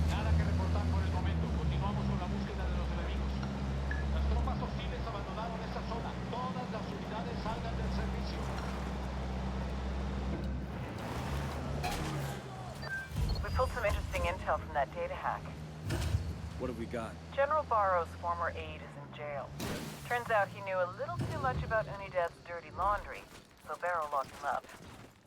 Nada que reportar por el momento. Continuamos con la búsqueda de los enemigos. Las tropas hostiles abandonaron esta zona. Todas las unidades salgan del servicio. We pulled some interesting intel from that data hack. What have we got? General Barrow's former aide is in jail. Turns out he knew a little too much about Unidad's dirty laundry, so Barrow locked him up.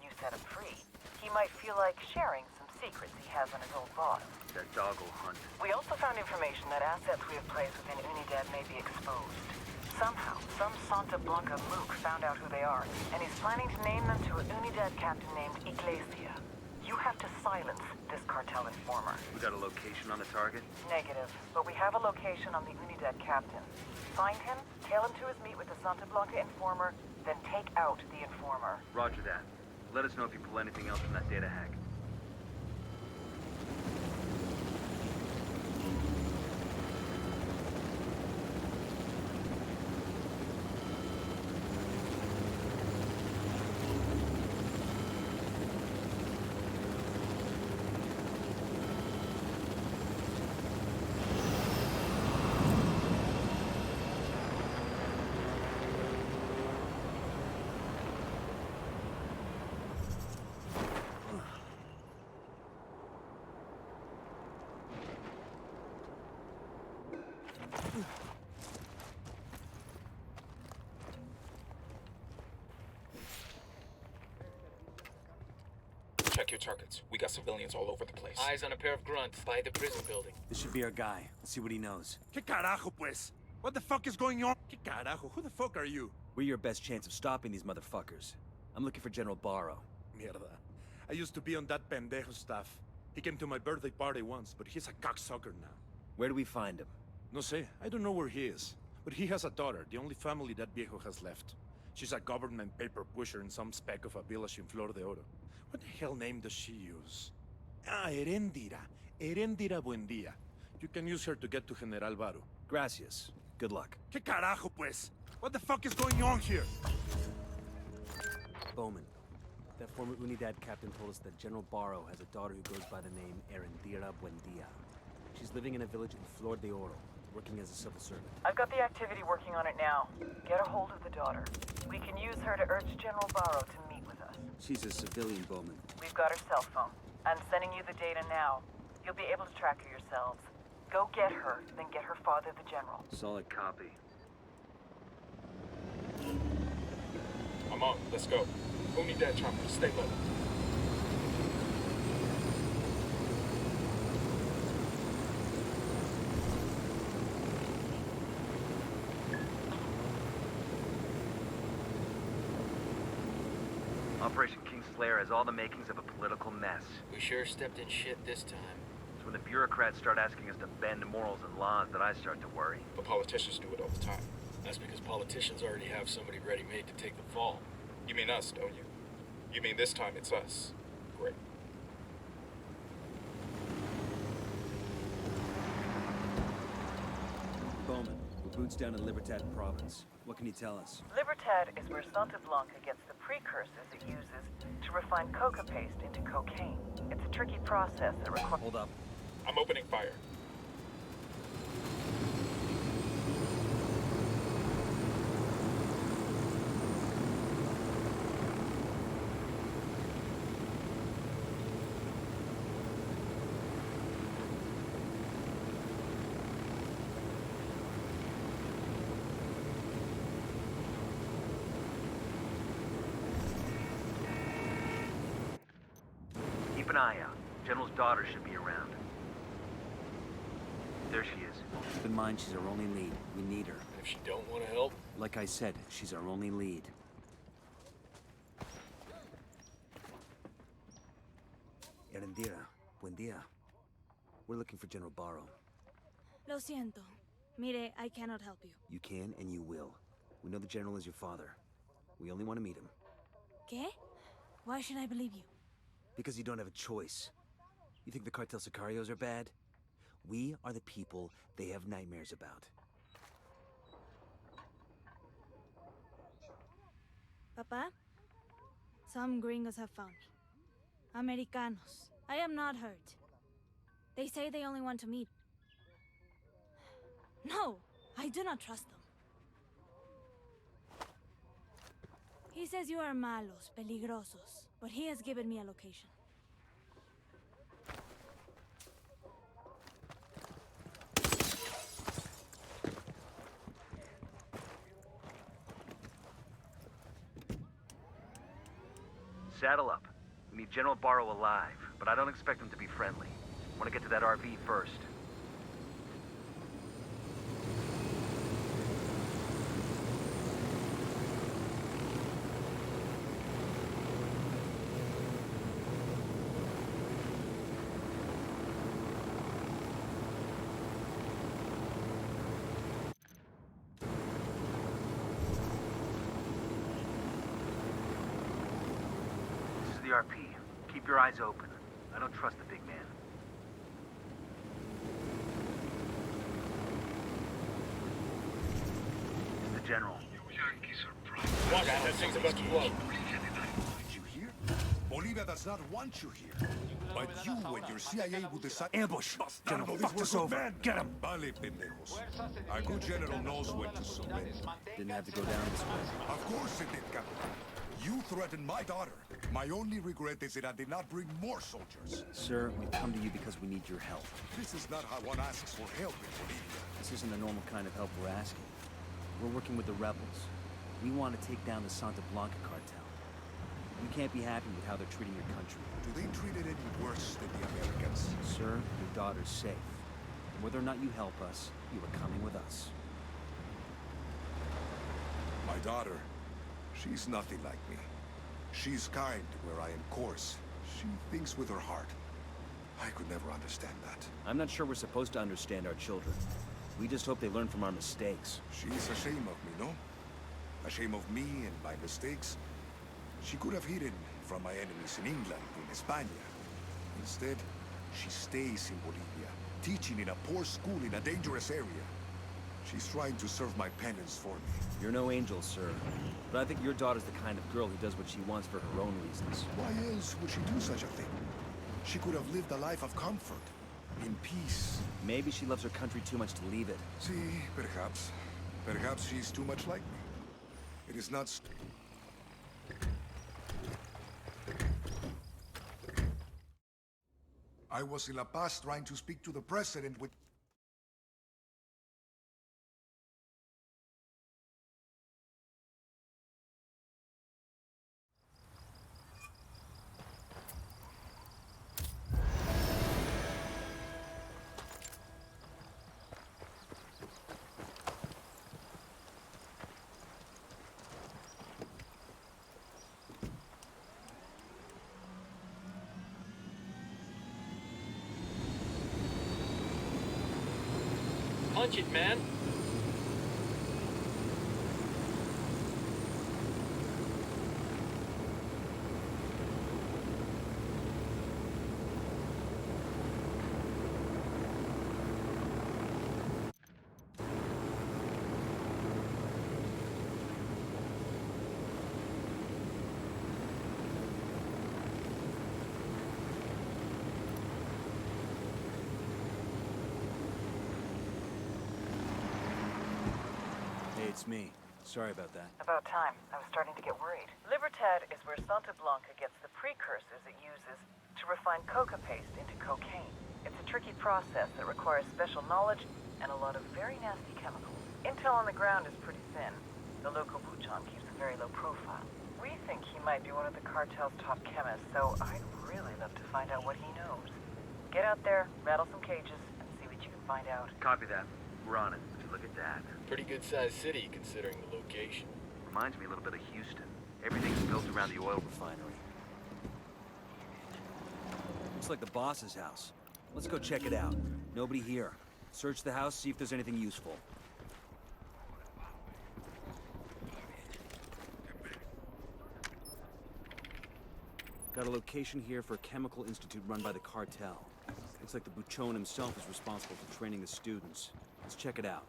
You set him free. He might feel like sharing some secrets he has on his old boss. That dog will hunt. We also found information that assets we have placed within Unidad may be exposed. Somehow, some Santa Blanca mook found out who they are, and he's planning to name them to a Unidad captain named Iglesia. You have to silence this cartel informer. We got a location on the target? Negative, but we have a location on the Unidad captain. Find him, tail him to his meet with the Santa Blanca informer, then take out the informer. Roger that. Let us know if you pull anything else from that data hack. Check your targets. We got civilians all over the place. Eyes on a pair of grunts by the prison building. This should be our guy. Let's see what he knows. ¿Qué carajo, pues? What the fuck is going on? ¿Qué carajo? Who the fuck are you? We're your best chance of stopping these motherfuckers. I'm looking for General Barrow. Mierda. I used to be on that pendejo staff. He came to my birthday party once, but he's a cocksucker now. Where do we find him? No sé. I don't know where he is. But he has a daughter, the only family that viejo has left. She's a government paper pusher in some speck of a village in Flor de Oro. What the hell name does she use? Ah, Erendira. Erendira Buendia. You can use her to get to General Baru. Gracias. Good luck. ¿Qué carajo, pues? What the fuck is going on here? Bowman. That former Unidad captain told us that General Barrow has a daughter who goes by the name Erendira Buendia. She's living in a village in Flor de Oro, working as a civil servant. I've got the activity working on it now. Get a hold of the daughter. We can use her to urge General Barrow to meet with us. She's a civilian, Bowman. We've got her cell phone. I'm sending you the data now. You'll be able to track her yourselves. Go get her, then get her father, the general. Solid. Copy. I'm on. Let's go. Unidad chopper. Stay low. Operation Kingslayer has all the makings of a political mess. We sure stepped in shit this time. It's when the bureaucrats start asking us to bend morals and laws that I start to worry. But politicians do it all the time. That's because politicians already have somebody ready-made to take the fall. You mean us, don't you? You mean this time it's us? Great. Bowman, we're boots down in Libertad province. What can you tell us? Libertad is where Santa Blanca gets the precursors it uses to refine coca paste into cocaine. It's a tricky process that requires... Hold up. I'm opening fire. Keep an eye out. General's daughter should be around. There she is. Keep in mind, she's our only lead. We need her. If she don't want to help, Like I said, she's our only lead. Erendira, buen día. We're looking for General Barrow. Lo siento. Mire, I cannot help you. You can and you will. We know the General is your father. We only want to meet him. ¿Qué? Why should I believe you? Because you don't have a choice. You think the cartel sicarios are bad? We are the people they have nightmares about. Papa, some gringos have found me. Americanos. I am not hurt. They say they only want to meet. No, I do not trust them. He says you are malos, peligrosos, but he has given me a location. Saddle up. We need General Barrow alive, but I don't expect him to be friendly. Want to get to that RV first. This is the RP. Keep your eyes open. I don't trust the big man. It's the General. Watch out, that thing's about to blow. You hear? Bolivia does not want you here. But you and your CIA will decide... Ambush! General, fuck this over! Get him! Vale, pendejos. A good general knows when to surrender. Didn't have to go down this way. Of course it did, Captain. You threatened my daughter. My only regret is that I did not bring more soldiers. Sir, we've come to you because we need your help. This is not how one asks for help in Bolivia. This isn't the normal kind of help we're asking. We're working with the rebels. We want to take down the Santa Blanca cartel. You can't be happy with how they're treating your country. Do they treat it any worse than the Americans? Sir, your daughter's safe. And whether or not you help us, you are coming with us. My daughter, she's nothing like me. She's kind where I am coarse. She thinks with her heart. I could never understand that. I'm not sure we're supposed to understand our children. We just hope they learn from our mistakes. She's ashamed of me, no? Ashamed of me and my mistakes? She could have hidden from my enemies in England, in España. Instead, she stays in Bolivia, teaching in a poor school in a dangerous area. She's trying to serve my penance for me. You're no angel, sir. But I think your daughter's the kind of girl who does what she wants for her own reasons. Why else would she do such a thing? She could have lived a life of comfort, in peace. Maybe she loves her country too much to leave it. See, perhaps. Perhaps she's too much like me. It is not... I was in La Paz trying to speak to the president with... Punch it, man. It's me. Sorry about that. About time. I was starting to get worried. Libertad is where Santa Blanca gets the precursors it uses to refine coca paste into cocaine. It's a tricky process that requires special knowledge and a lot of very nasty chemicals. Intel on the ground is pretty thin. The local Buchan keeps a very low profile. We think he might be one of the cartel's top chemists, so I'd really love to find out what he knows. Get out there, rattle some cages, and see what you can find out. Copy that. We're on it. Look at that. Pretty good-sized city, considering the location. Reminds me a little bit of Houston. Everything's built around the oil refinery. Looks like the boss's house. Let's go check it out. Nobody here. Search the house, see if there's anything useful. Got a location here for a chemical institute run by the cartel. Looks like the Buchon himself is responsible for training the students. Let's check it out.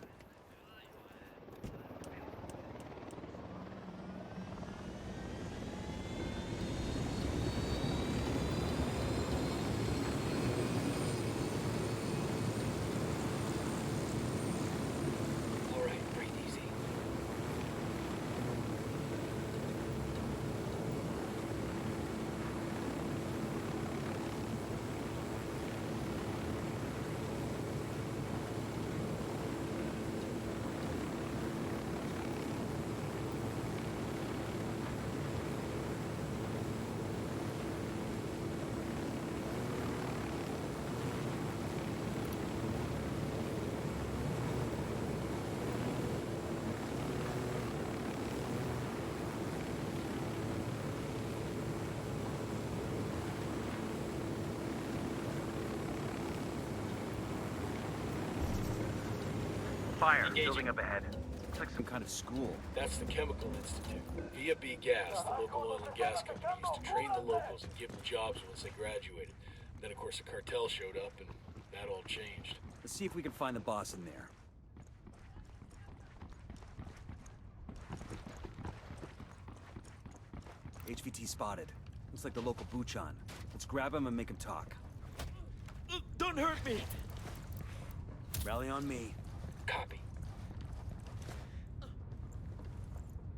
Fire, building up ahead. Looks like some kind of school. That's the Chemical Institute. Via B Gas, the local oil and gas company, used to train the locals and give them jobs once they graduated. Then, of course, the cartel showed up, and that all changed. Let's see if we can find the boss in there. HVT spotted. Looks like the local Buchon. Let's grab him and make him talk. Don't hurt me! Rally on me. Copy.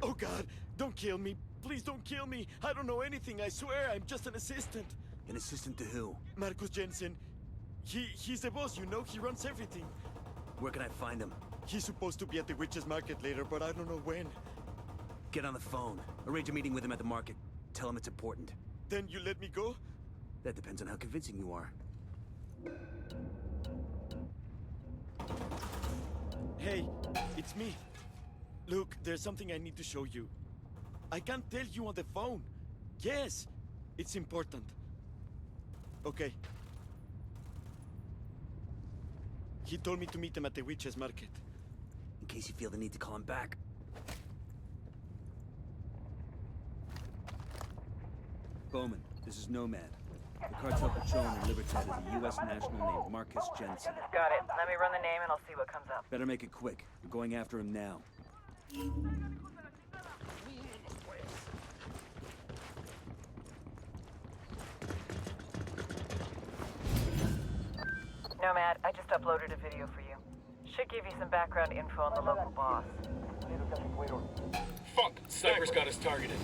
Oh God, don't kill me. Please don't kill me. I don't know anything, I swear. I'm just an assistant. An assistant to who? Marcus Jensen. He's the boss, you know? He runs everything. Where can I find him? He's supposed to be at the Witch's Market later, but I don't know when. Get on the phone. Arrange a meeting with him at the market. Tell him it's important. Then you let me go? That depends on how convincing you are. Hey, it's me. Look, there's something I need to show you. I can't tell you on the phone. Yes, it's important. Okay. He told me to meet him at the Witch's Market. In case you feel the need to call him back. Bowman, this is Nomad. The cartel Buchon in Libertad is a U.S. national named Marcus Jensen. Got it. Let me run the name and I'll see what comes up. Better make it quick. We're going after him now. Nomad, I just uploaded a video for you. Should give you some background info on the local boss. Fuck! Sniper's got us targeted.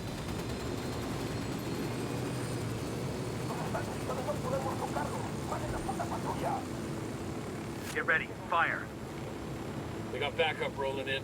Get ready, fire. They got backup rolling in.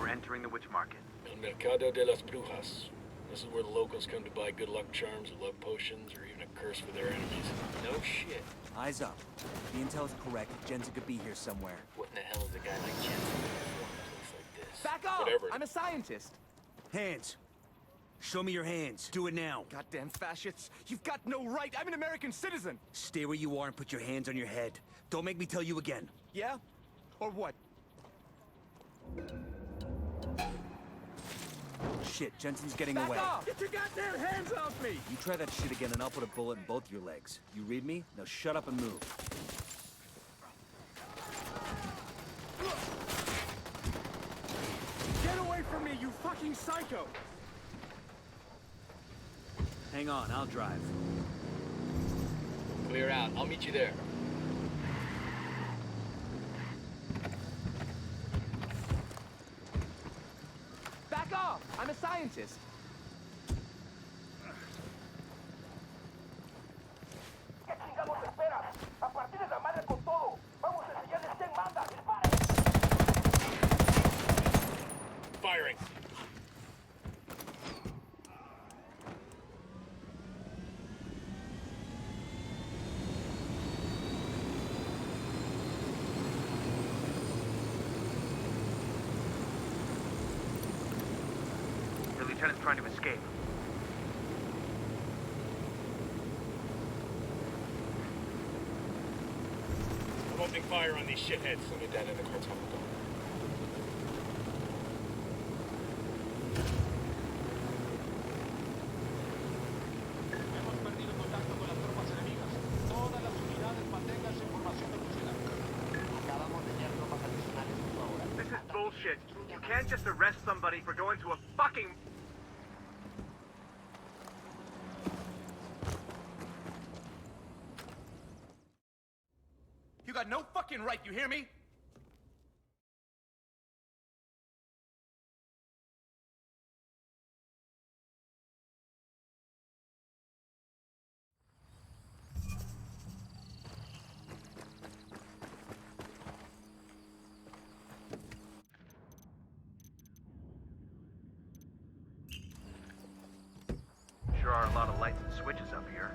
Entering the Witch Market. El Mercado de las Brujas. This is where the locals come to buy good luck charms or love potions or even a curse for their enemies. No shit. Eyes up. The intel is correct. Jensen could be here somewhere. What in the hell is a guy like Jensen doing in a place like this? Back off! Whatever. I'm a scientist. Hands. Show me your hands. Do it now. Goddamn fascists. You've got no right. I'm an American citizen. Stay where you are and put your hands on your head. Don't make me tell you again. Yeah? Or what? Shit, Jensen's getting Back away. off! Get your goddamn hands off me! You try that shit again and I'll put a bullet in both your legs. You read me? Now shut up and move. Get away from me, you fucking psycho! Hang on, I'll drive. Clear out. I'll meet you there. Back off! I'm a scientist. lieutenant's trying to escape. I'm opening fire on these shitheads. Let me down in the cartel. Hemos perdido contacto con las tropas enemigas. Todas las unidades manténganse en formación de fusilar. Acabamos de tener tropas adicionales justo ahora. This is bullshit. You can't just arrest somebody for going to a fucking... You got no fucking right, you hear me? Sure are a lot of lights and switches up here.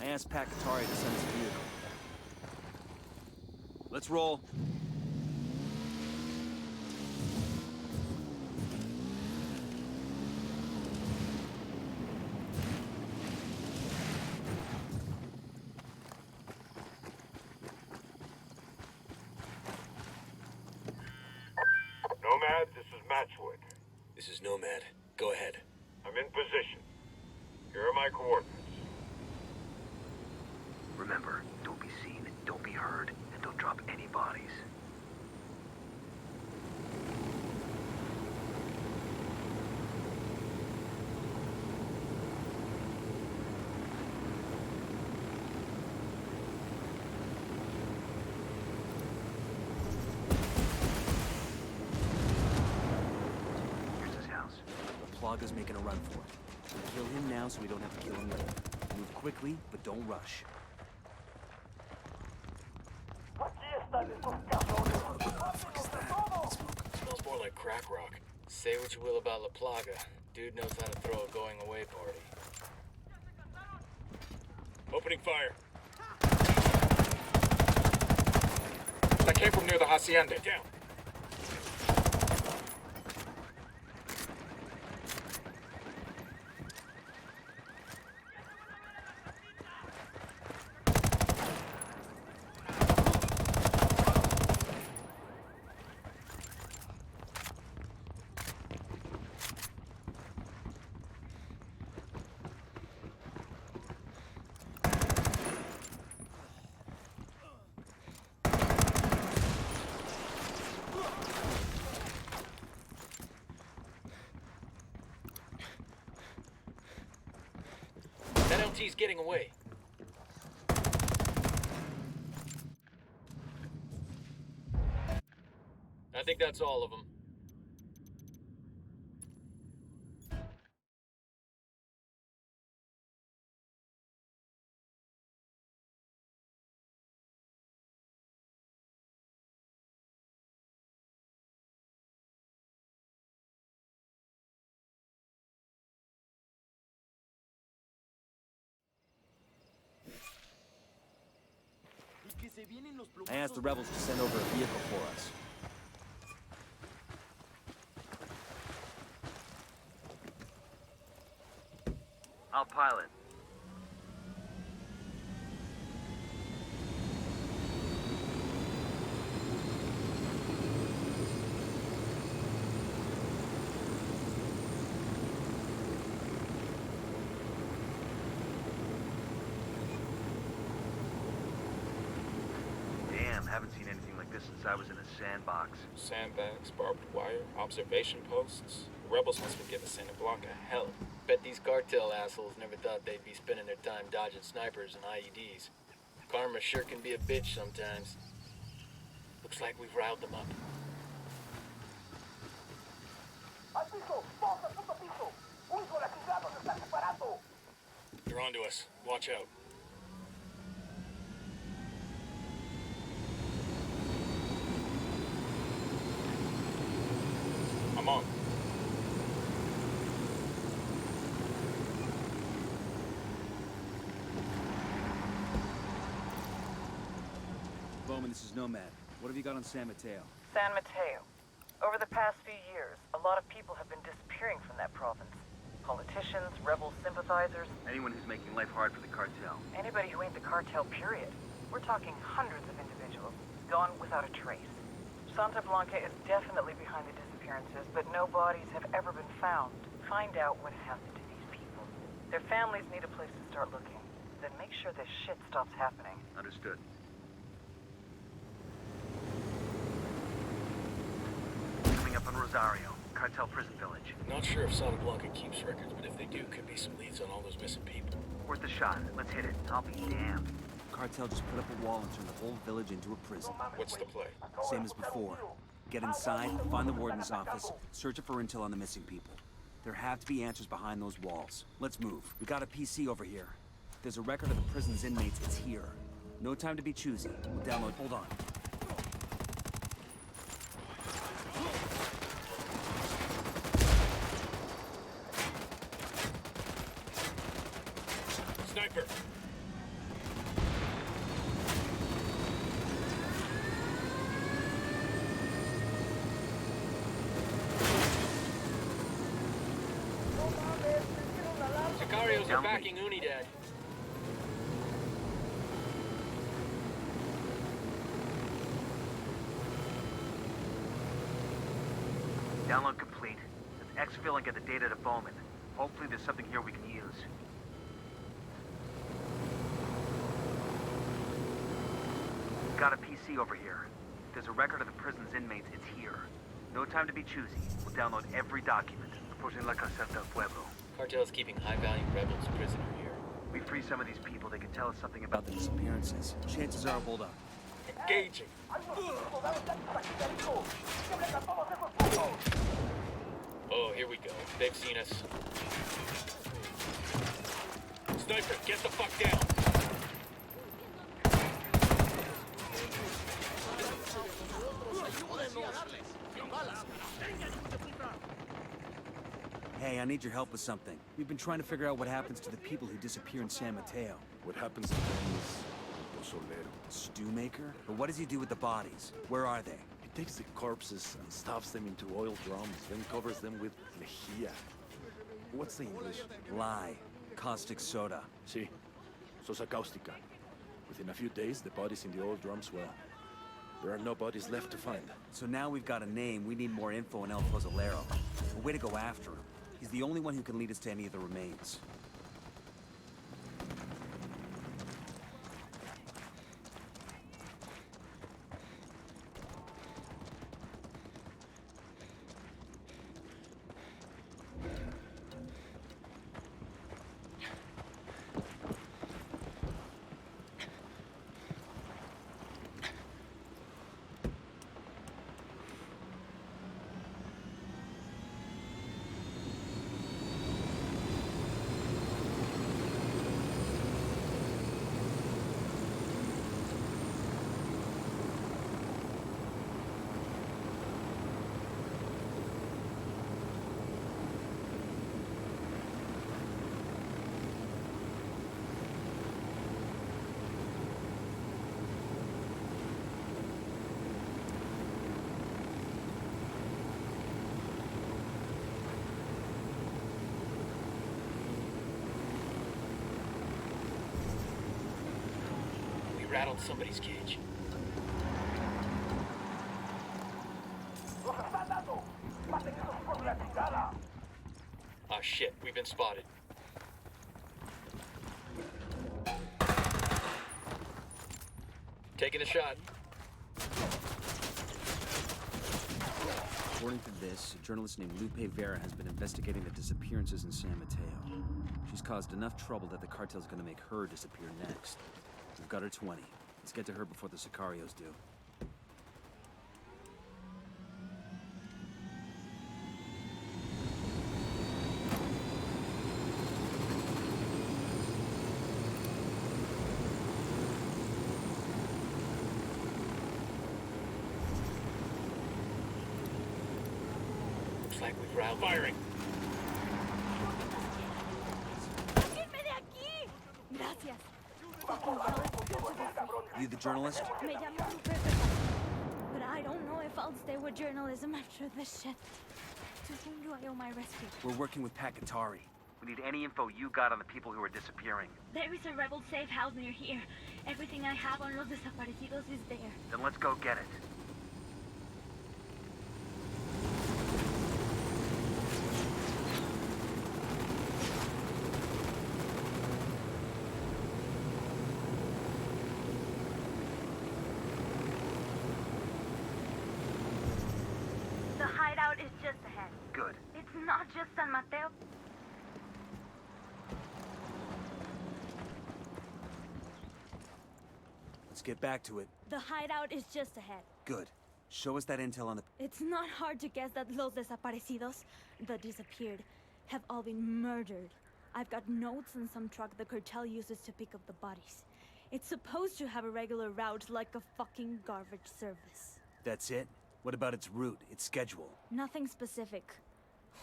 I asked Pakatari to send us a vehicle. Let's roll. Nomad, this is Matchwood. This is Nomad. Go ahead. I'm in position. Here are my coordinates. Remember, don't be seen, don't be heard, and don't drop any bodies. Here's his house. The Plaga's making a run for it. We'll kill him now so we don't have to kill him later. Move quickly, but don't rush. Smells more like crack rock. Say what you will about La Plaga. Dude knows how to throw a going-away party. Opening fire. That came from near the hacienda. Down. That LT's getting away. I think that's all of them. I asked the rebels to send over a vehicle for us. I'll pilot. Damn, damn. Haven't seen anything like this since I was in a sandbox. Sandbags, barbed wire, observation posts. The rebels must have given Santa Blanca hell. Bet these cartel assholes never thought they'd be spending their time dodging snipers and IEDs. Karma sure can be a bitch sometimes. Looks like we've riled them up. They're onto us. Watch out. I'm on. Bowman, this is Nomad. What have you got on San Mateo? San Mateo. Over the past few years, a lot of people have been disappearing from that province. Politicians, rebel sympathizers, Anyone who's making life hard for the cartel. anybody who ain't the cartel, period. We're talking hundreds of individuals, gone without a trace. Santa Blanca is definitely behind the disappearances, but no bodies have ever been found. Find out what happened to these people. Their families need a place to start looking. Then make sure this shit stops happening. Understood. Coming up on Rosario, cartel prison village. Not sure if Santa Blanca keeps records, but if they do, could be some leads on all those missing people. Worth a shot. Let's hit it. I'll be damned. Cartel just put up a wall and turned the whole village into a prison. What's the play? Same as before. Get inside, find the warden's office, search it for intel on the missing people. There have to be answers behind those walls. Let's move. We got a PC over here. If there's a record of the prison's inmates, it's here. No time to be choosy. We'll download. Hold on. Sniper! Sicarios are backing Unidad. Download complete. Let's exfil and get the data to Bowman. Hopefully there's something here we can use. Got a PC over here. If there's a record of the prison's inmates, it's here. No time to be choosy. We'll download every document. Reporting la Caseta del Pueblo. Cartel's keeping high-value rebels prisoner here. We free some of these people, they can tell us something About about the disappearances. Chances are, hold up. Engaging! Oh, here we go. They've seen us. Sniper, get the fuck down! Hey, I need your help with something. We've been trying to figure out what happens to the people who disappear in San Mateo. What happens to them is pozolero. Stew maker? But what does he do with the bodies? Where are they? He takes the corpses and stuffs them into oil drums, then covers them with lejía. What's the English? Lye. Caustic soda. Sí, sosa cáustica. Within a few days, the bodies in the oil drums, well, there are no bodies left to find. So now we've got a name, we need more info on El Pozolero. A way to go after him. He's the only one who can lead us to any of the remains. Rattled somebody's cage. Ah, shit. We've been spotted. Taking a shot. According to this, a journalist named Lupe Vera has been investigating the disappearances in San Mateo. She's caused enough trouble that the cartel's gonna make her disappear next. We've got her 20. Let's get to her before the Sicarios do. Looks like we've riled firing. ¡Sáquenme de aquí! Gracias. Fucking hell, it's good to be free. You the journalist? Me llamo Lupe, but I don't know if I'll stay with journalism after this shit. To whom do I owe my rescue? We're working with Pakatari. We need any info you got on the people who are disappearing. There is a rebel safe house near here. Everything I have on los desaparecidos is there. Then let's go get it. The hideout is just ahead. Good. It's not just San Mateo. Let's get back to it. The hideout is just ahead. Good. Show us that intel on the... It's not hard to guess that los desaparecidos, the disappeared, have all been murdered. I've got notes on some truck the cartel uses to pick up the bodies. It's supposed to have a regular route like a fucking garbage service. That's it? What about its route, its schedule? Nothing specific.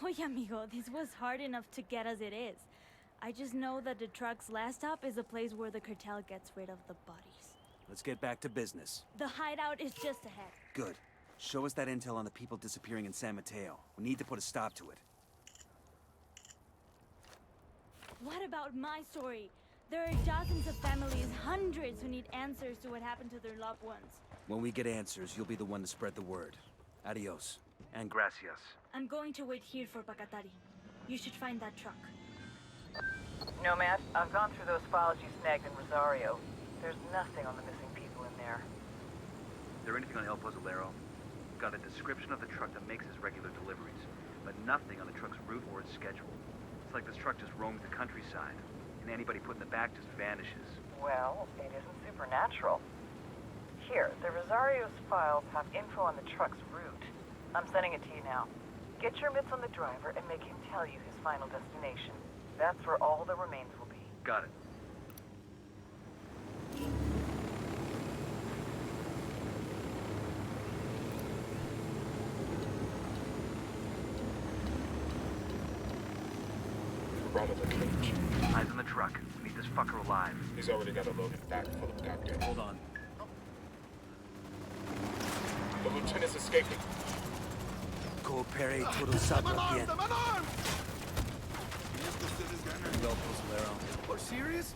Oye, amigo, this was hard enough to get as it is. I just know that the truck's last stop is a place where the cartel gets rid of the bodies. Let's get back to business. The hideout is just ahead. Good. Show us that intel on the people disappearing in San Mateo. We need to put a stop to it. What about my story? There are dozens of families, hundreds who need answers to what happened to their loved ones. When we get answers, you'll be the one to spread the word. Adios. And gracias. I'm going to wait here for Pakatari. You should find that truck. Nomad, I've gone through those files you snagged in Rosario. There's nothing on the missing people in there. Is there anything on El Pozolero? Got a description of the truck that makes its regular deliveries, but nothing on the truck's route or its schedule. It's like this truck just roams the countryside, and anybody put in the back just vanishes. Well, it isn't supernatural. Here, the Rosario's files have info on the truck's route. I'm sending it to you now. Get your mitts on the driver and make him tell you his final destination. That's where all the remains will be. Got it. Right of the cage. Eyes on the truck. We need this fucker alive. He's already got a load in the back full of goddamn. Hold on. The lieutenant's escaping. Coopere todo salga bien. I'm unarmed! Go, Pozolero. Are serious?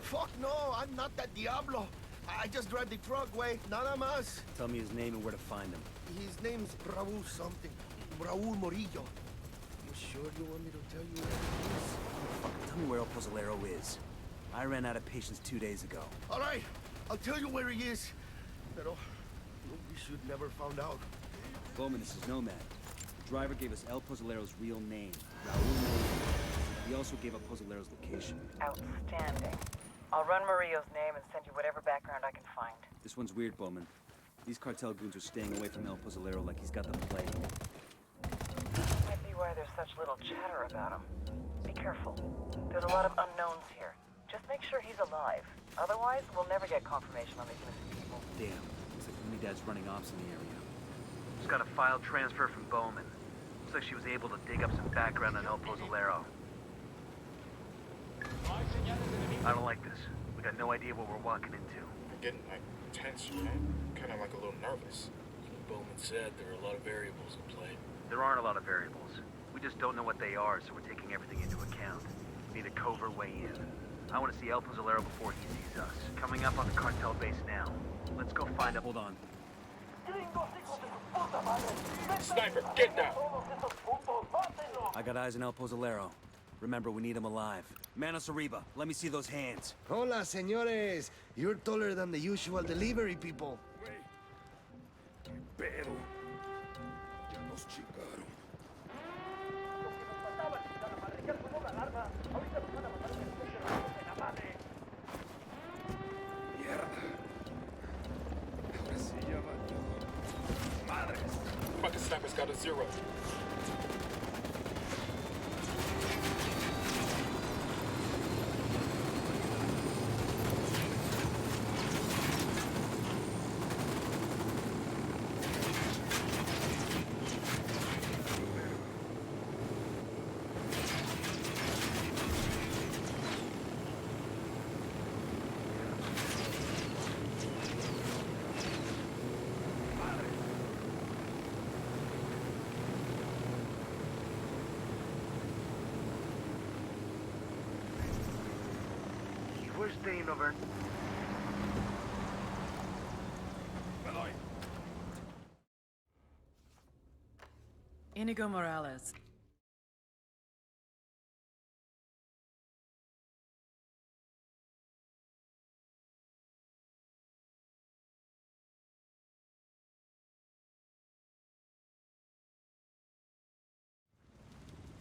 Fuck no, I'm not that Diablo. I just drive the truck, way. Nada más. Tell me his name and where to find him. His name's Raul something. Raul Morillo. You sure you want me to tell you where he is? Fuck, tell me where El Pozolero is. I ran out of patience 2 days ago. All right, I'll tell you where he is. Pero we should never found out. Bowman, this is Nomad. The driver gave us El Pozolero's real name, Raul Morillo. He also gave up Pozolero's location. Outstanding. I'll run Murillo's name and send you whatever background I can find. This one's weird, Bowman. These cartel goons are staying away from El Pozolero like he's got the plague. Might be why there's such little chatter about him. Be careful. There's a lot of unknowns here. Just make sure he's alive. Otherwise, we'll never get confirmation on these missing people. Damn. Looks like Unidad's running ops in the area. Just got a file transfer from Bowman. Looks like she was able to dig up some background on El Pozolero. I don't like this. We got no idea what we're walking into. I'm getting, like, tense, man. Kind of like a little nervous. Bowman said there are a lot of variables in play. There aren't a lot of variables. We just don't know what they are, so we're taking everything into account. We need a covert way in. I want to see El Pozolero before he sees us. Coming up on the cartel base now. Let's go find him. Hold on. Sniper, get down! I got eyes on El Pozolero. Remember, we need him alive. Manos arriba. Let me see those hands. Hola, señores. You're taller than the usual delivery people. Pero ya nos chingamos. got a 0. We're staying over. Inigo Morales.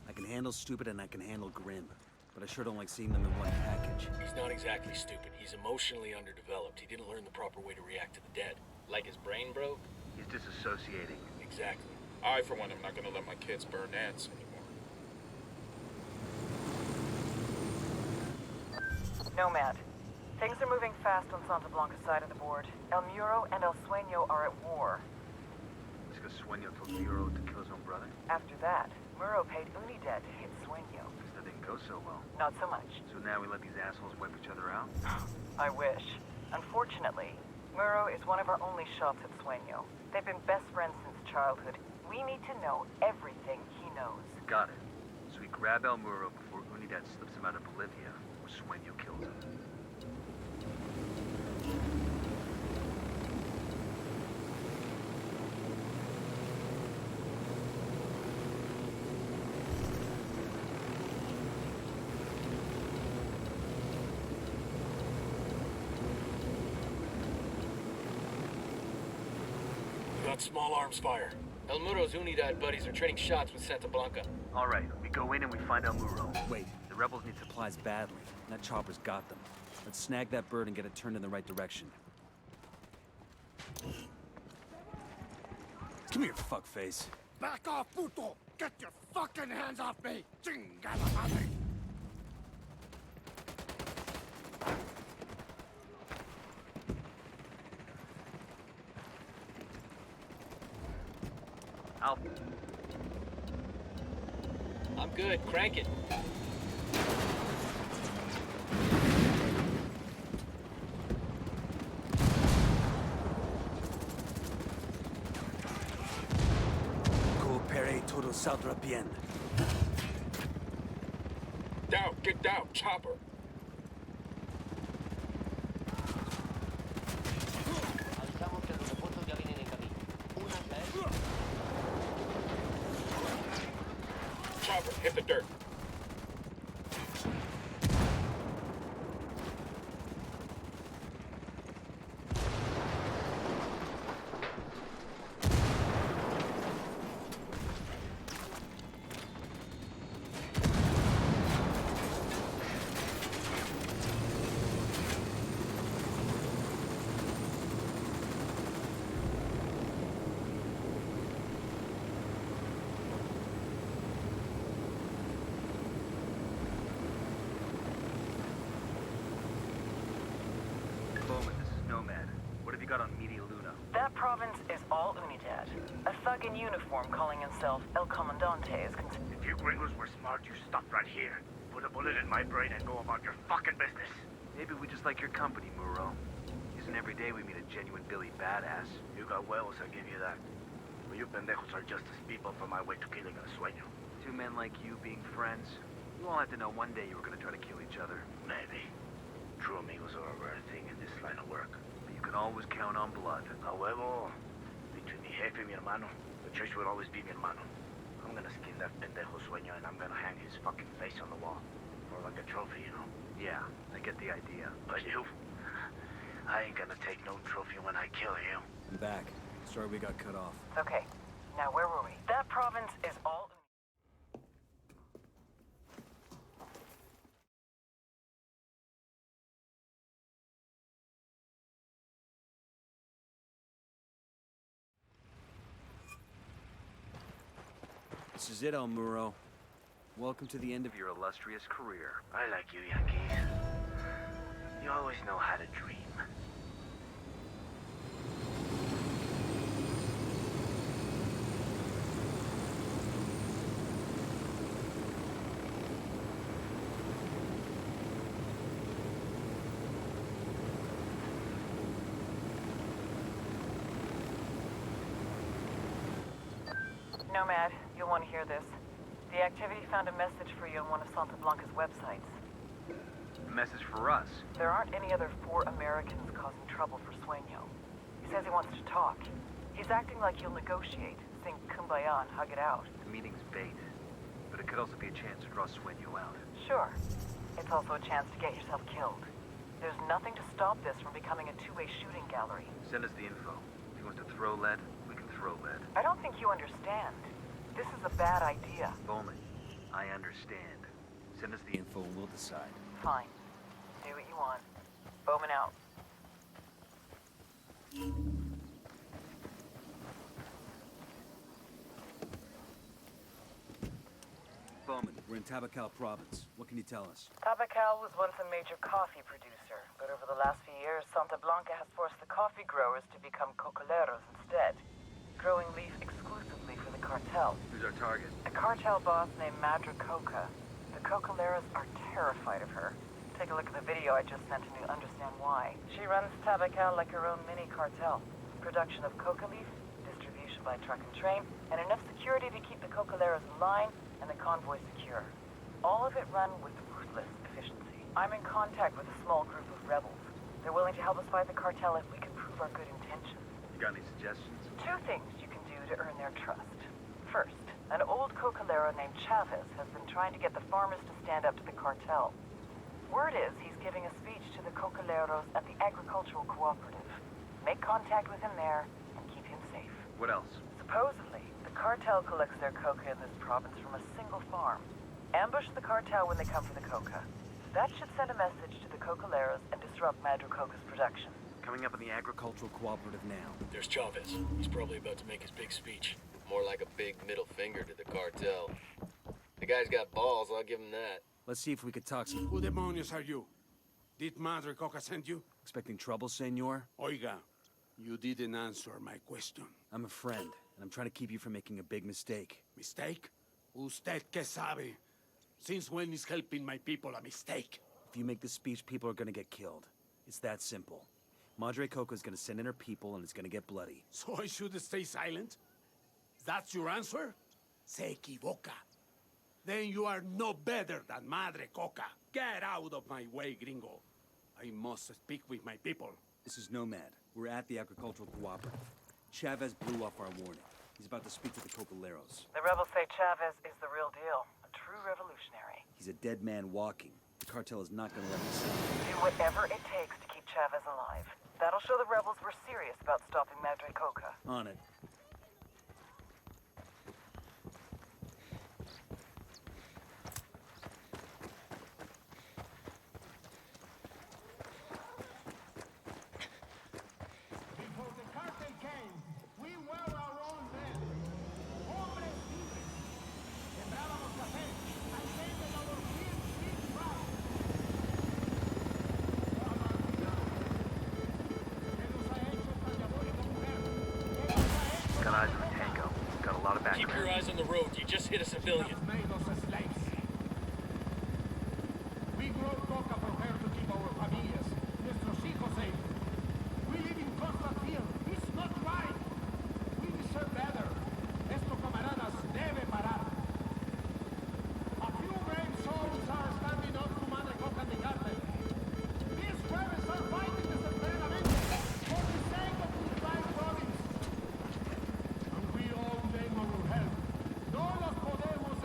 I can handle stupid and I can handle grim, but I sure don't like seeing them in one package. He's not exactly stupid. He's emotionally underdeveloped. He didn't learn the proper way to react to the dead. Like his brain broke? He's disassociating. Exactly. I, for one, am not gonna let my kids burn ants anymore. Nomad. Things are moving fast on Santa Blanca's side of the board. El Muro and El Sueno are at war. It's because Sueno told Muro to kill his own brother? After that, Muro paid Unidad to hit Sueno. Because that didn't go so well. Not so much. So now we let these assholes wipe each other out? I wish. Unfortunately, Muro is one of our only shots at Sueno. They've been best friends since childhood. We need to know everything he knows. Got it. So we grab El Muro before Unidad slips him out of Bolivia, or Sueno kills him. We got small arms fire. El Muro's Unidad buddies are trading shots with Santa Blanca. All right, we go in and we find El Muro. Wait, The rebels need to... supplies badly. And that chopper's got them. Let's snag that bird and get it turned in the right direction. Come here, fuckface. Back off, puto! Get your fucking hands off me! Chingada madre! I'll... I'm good. Crank it. Coopere todo saldrá bien. Down, get down, chopper. Avisamos que los refuerzos ya vienen en camino. Únanse a él. Chopper, hit the dirt. Bowman, this is Nomad. What have you got on Media Luna? That province is all Unidad. A thug in uniform calling himself El Comandante is If you gringos were smart, you stop right here. Put a bullet in my brain and go about your fucking business. Maybe we just like your company, Muro. Isn't every day we meet a genuine Billy badass. You got huevos, I'll give you that. But you pendejos are just as people from my way to killing a Sueño. Two men like you being friends. You all had to know one day you were gonna try to kill each other. Maybe. True amigos are a rare thing in this line of work. But you can always count on blood. A huevo. Between mi jefe y mi hermano, the church will always be mi hermano. I'm gonna skin that pendejo Sueño and I'm gonna hang his fucking face on the wall. Or like a trophy, you know? Yeah, I get the idea. But you? I ain't gonna take no trophy when I kill you. I'm back. Sorry we got cut off. Okay, now where were we? That province is all This is it, El Muro. Welcome to the end of Your illustrious career. I like you, Yankee. You always know how to dream. Nomad, you'll want to hear this. The activity found a message for you on one of Santa Blanca's websites. A message for us. There aren't any other 4 Americans causing trouble for Sueno. He says he wants to talk. He's acting like he'll negotiate, sing Kumbaya and hug it out. The meeting's bait, but it could also be a chance to draw Sueno out. Sure. It's also a chance to get yourself killed. There's nothing to stop this from becoming a two-way shooting gallery. Send us the info. If he wants to throw lead, we can throw lead. I don't think you understand. This is a bad idea. Bowman, I understand. Send us the info and we'll decide. Fine. Do what you want. Bowman out. Bowman, we're in Tabacal province. What can you tell us? Tabacal was once a major coffee producer, but over the last few years, Santa Blanca has forced the coffee growers to become cocoleros instead, growing leaf exclusively for the cartel. Who's our target? A cartel boss named Madra Coca. The cocoleros are terrified of her. Take a look at the video I just sent and you'll understand why. She runs Tabacal like her own mini cartel. Production of coca leaf, distribution by truck and train, and enough security to keep the cocoleros in line and the convoy secure. All of it run with ruthless efficiency. I'm in contact with a small group of rebels. They're willing to help us fight the cartel if we can prove our good intentions. You got any suggestions? 2 things you can do to earn their trust. First, an old cocolero named Chavez has been trying to get the farmers to stand up to the cartel. Word is he's giving a speech to the cocoleros at the agricultural cooperative. Make contact with him there and keep him safe. What else? Supposedly, the cartel collects their coca in this province from a single farm. Ambush the cartel when they come for the coca. That should send a message to the cocoleros and disrupt Madro Coca's production. Coming up in the agricultural cooperative now. There's Chavez. He's probably about to make his big speech. More like a big middle finger to the cartel. The guy's got balls, I'll give him that. Let's see if we could talk some... Who demonios are you? Did Madre Coca send you? Expecting trouble, senor? Oiga, you didn't answer my question. I'm a friend, and I'm trying to keep you from making a big mistake. Mistake? Usted que sabe? Since when is helping my people a mistake? If you make this speech, people are gonna get killed. It's that simple. Madre Coca's gonna send in her people, and it's gonna get bloody. So I should stay silent? That's your answer? Se equivoca. Then you are no better than Madre Coca. Get out of my way, gringo. I must speak with my people. This is Nomad. We're at the agricultural cooperative. Chavez blew off our warning. He's about to speak to the cocoleros. The rebels say Chavez is the real deal. A true revolutionary. He's a dead man walking. The cartel is not gonna let him stop. Do whatever it takes to keep Chavez alive. That'll show the rebels we're serious about stopping Madre Coca. On it. Before the cartel came, we were our own men. Hombres libres. Sembrábamos café, aceite en our fields, big rice. ¿Qué nos ha hecho esta diabólica mujer? ¿Qué nos ha hecho? Got eyes on the tango. Got a lot of background. Keep your eyes on the road. You just hit a civilian. Has made us slaves. We grow coca for her to keep our familias, nuestros hijos safe. We live in constant fear. It's not right. We deserve better. Esto, camaradas, debe parar. A few brave souls are standing up to Madre Coca and the cartel. These rebels are fighting desesperadamente for the sake of the entire province. And we owe them our help. No los podemos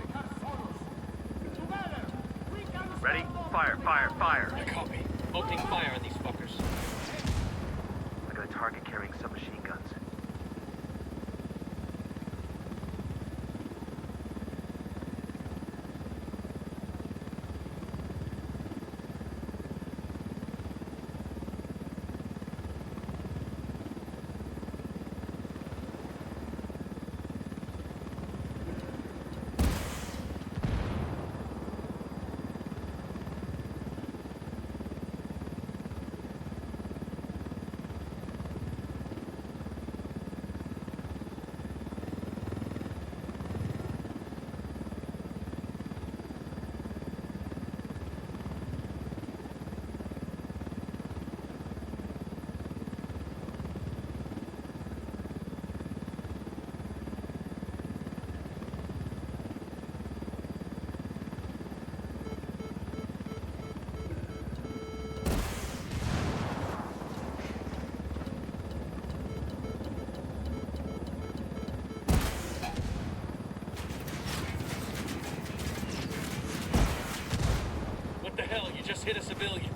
just hit a civilian.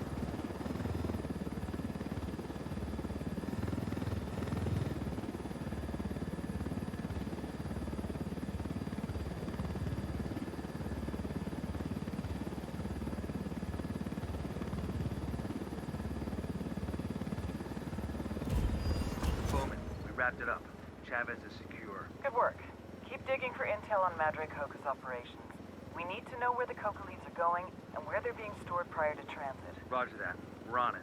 Bowman, we wrapped it up. Chavez is secure. Good work. Keep digging for intel on Madre Coca's operations. We need to know where the coca leads are going and where they're being stored prior to transit. Roger that. We're on it.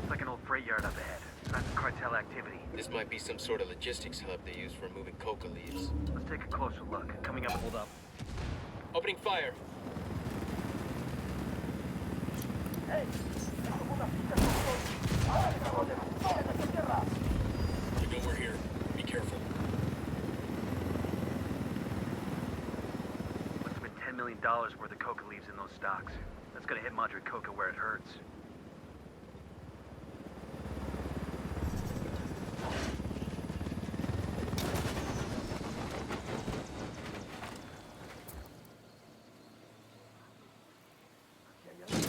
It's like an old freight yard up ahead. Signs of cartel activity. This might be some sort of logistics hub they use for moving coca leaves. Let's take a closer look. Coming up. Hold up. Opening fire. We know we're here. Be careful. Must have been $10 million worth of coca leaves in those stocks. That's gonna hit Madre Coca where it hurts.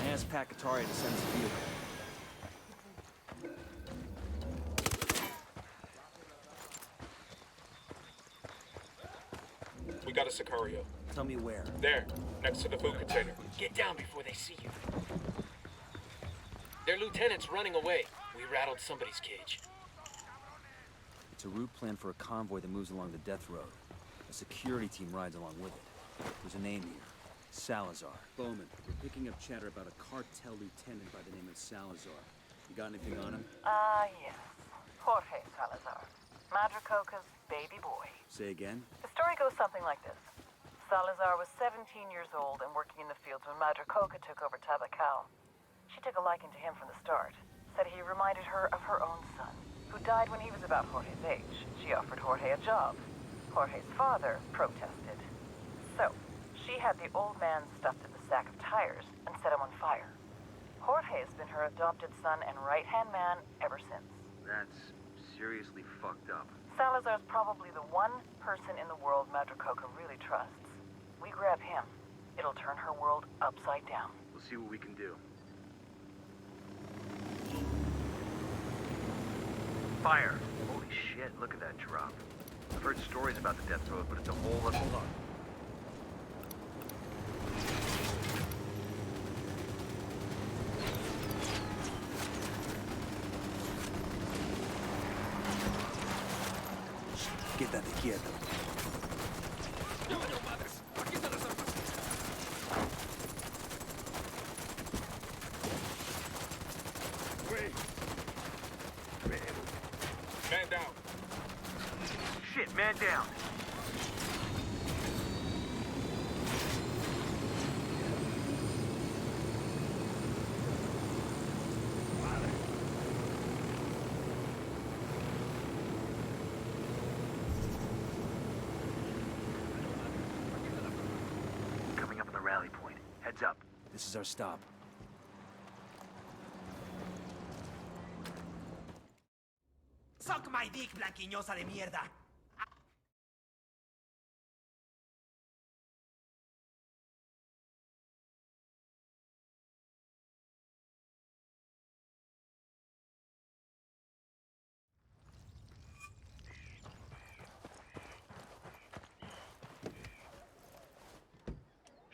Ask Pacatari to send us a vehicle. We got a Sicario. Tell me where. There, next to the food container. Get down before they see you. Their lieutenant's running away. We rattled somebody's cage. It's a route planned for a convoy that moves along the death road. A security team rides along with it. There's a name here. Salazar. Bowman, we're picking up chatter about a cartel lieutenant by the name of Salazar. You got anything on him? Yes. Jorge Salazar. Madre Coca's baby boy. Say again? The story goes something like this. Salazar was 17 years old and working in the fields when Madre Coca took over Tabacal. She took a liking to him from the start. Said he reminded her of her own son, who died when he was about Jorge's age. She offered Jorge a job. Jorge's father protested. So, she had the old man stuffed in the sack of tires and set him on fire. Jorge has been her adopted son and right-hand man ever since. That's seriously fucked up. Salazar's probably the one person in the world Madre Coca really trusts. We grab him. It'll turn her world upside down. We'll see what we can do. Fire! Holy shit, look at that drop. I've heard stories about the death road, but it's a whole other... Hold on. Quédate quieto. Man down. Shit, man down. Coming up on the rally point. Heads up. This is our stop. Suck my dick, blanquiñosa de mierda.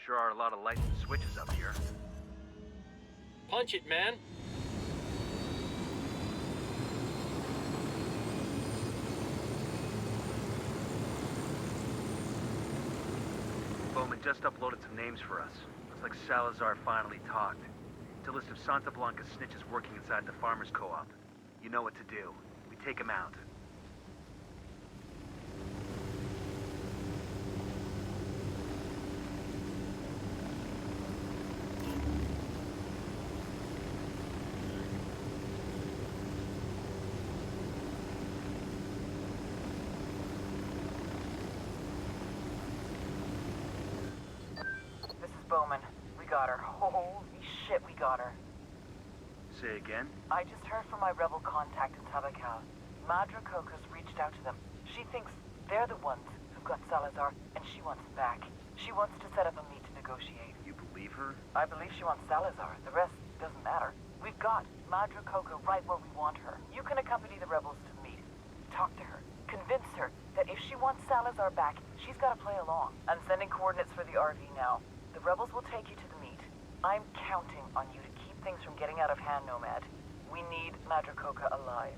Sure are a lot of lights and switches up here. Punch it, man. Bowman just uploaded some names for us. Looks like Salazar finally talked. It's a list of Santa Blanca snitches working inside the farmers' co-op. You know what to do. We take them out. Bowman. We got her. Holy shit, we got her. Say again? I just heard from my rebel contact in Tabacao. Madra Coca's reached out to them. She thinks they're the ones who've got Salazar, and she wants him back. She wants to set up a meet to negotiate. You believe her? I believe she wants Salazar. The rest doesn't matter. We've got Madra Coca right where we want her. You can accompany the rebels to the meet. Talk to her. Convince her that if she wants Salazar back, she's got to play along. I'm sending coordinates for the RV now. The rebels will take you to the meet. I'm counting on you to keep things from getting out of hand, Nomad. We need Madra Coca alive.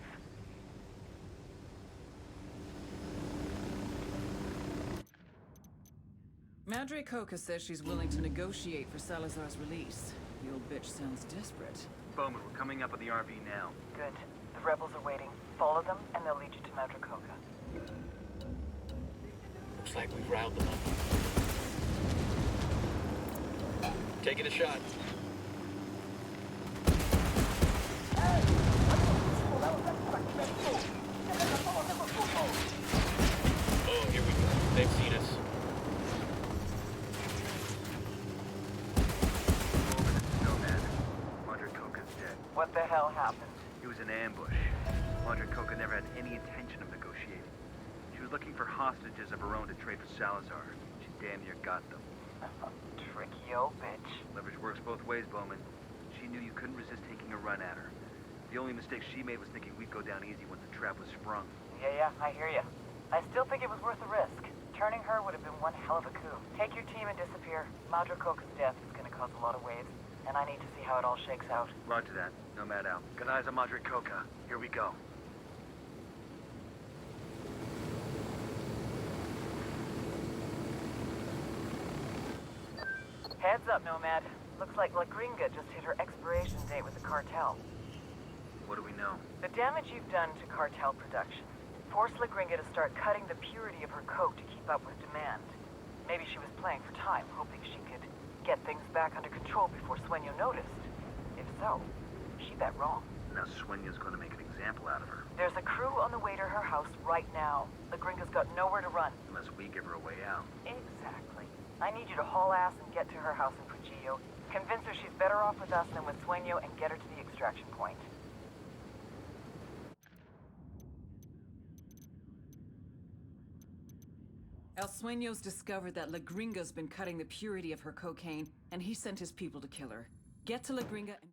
Madre Coca says she's willing to negotiate for Salazar's release. The old bitch sounds desperate. Bowman, we're coming up with the RV now. Good. The rebels are waiting. Follow them, and they'll lead you to Madra Coca. Looks like we've riled them up. Taking a shot. Oh, here we go. They've seen us. Nomad. Madre Coca's dead. What the hell happened? It was an ambush. Madre Coca never had any intention of negotiating. She was looking for hostages of her own to trade for Salazar. She damn near got them. Tricky old bitch. Leverage works both ways, Bowman. She knew you couldn't resist taking a run at her. The only mistake she made was thinking we'd go down easy once the trap was sprung. Yeah, I hear ya. I still think it was worth the risk. Turning her would have been one hell of a coup. Take your team and disappear. Madra Coca's death is gonna cause a lot of waves, and I need to see how it all shakes out. Roger that. Nomad out. Got eyes on Madre Coca. Here we go. Heads up, Nomad. Looks like La Gringa just hit her expiration date with the cartel. What do we know? The damage you've done to cartel production forced La Gringa to start cutting the purity of her coke to keep up with demand. Maybe she was playing for time, hoping she could get things back under control before Sueno noticed. If so, she bet wrong. Now Sueno's going to make an example out of her. There's a crew on the way to her house right now. La Gringa's got nowhere to run. Unless we give her a way out. Exactly. I need you to haul ass and get to her house in Prugillo. Convince her she's better off with us than with Sueno and get her to the extraction point. El Sueño's discovered that La Gringa's been cutting the purity of her cocaine, and he sent his people to kill her. Get to La Gringa and...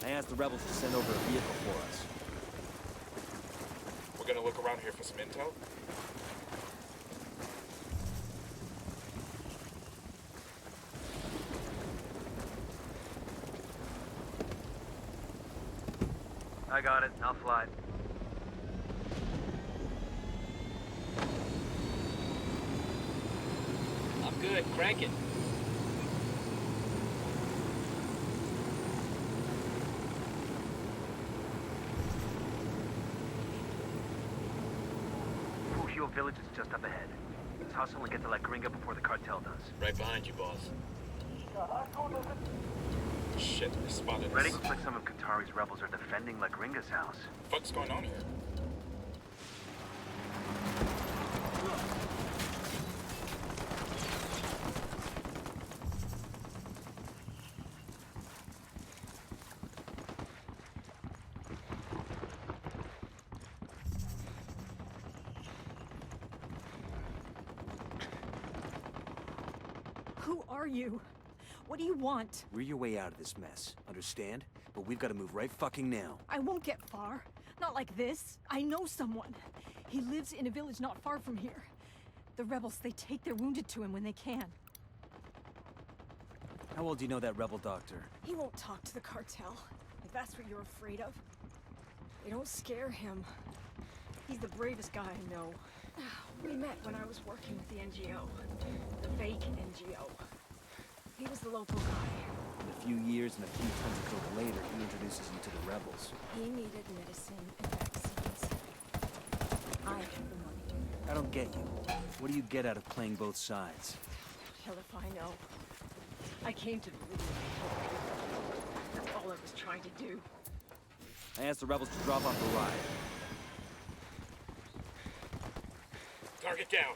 I asked the rebels to send over a vehicle for us. We're gonna look around here for some intel. I got it. I'll fly. I'm good. Crank it. Fugio village is just up ahead. Let's hustle and get to La Gringa before the cartel does. Right behind you, boss. Shit, they spotted Ready? us. Looks like some of Qatari's rebels are defending La Gringa's house. What's going on here? Who are you? What do you want? We're your way out of this mess, understand? But we've got to move right fucking now. I won't get far. Not like this. I know someone. He lives in a village not far from here. The rebels, they take their wounded to him when they can. How well do you know that rebel doctor? He won't talk to the cartel, if that's what you're afraid of. They don't scare him. He's the bravest guy I know. We met when I was working with the NGO. The fake NGO. He was the local guy. And a few years and a few tons of coke later, he introduces you to the rebels. He needed medicine and vaccines. I had the money. I don't get you. What do you get out of playing both sides? Hell if I know. I came to believe in That's all I was trying to do. I asked the rebels to drop off the ride. Target down.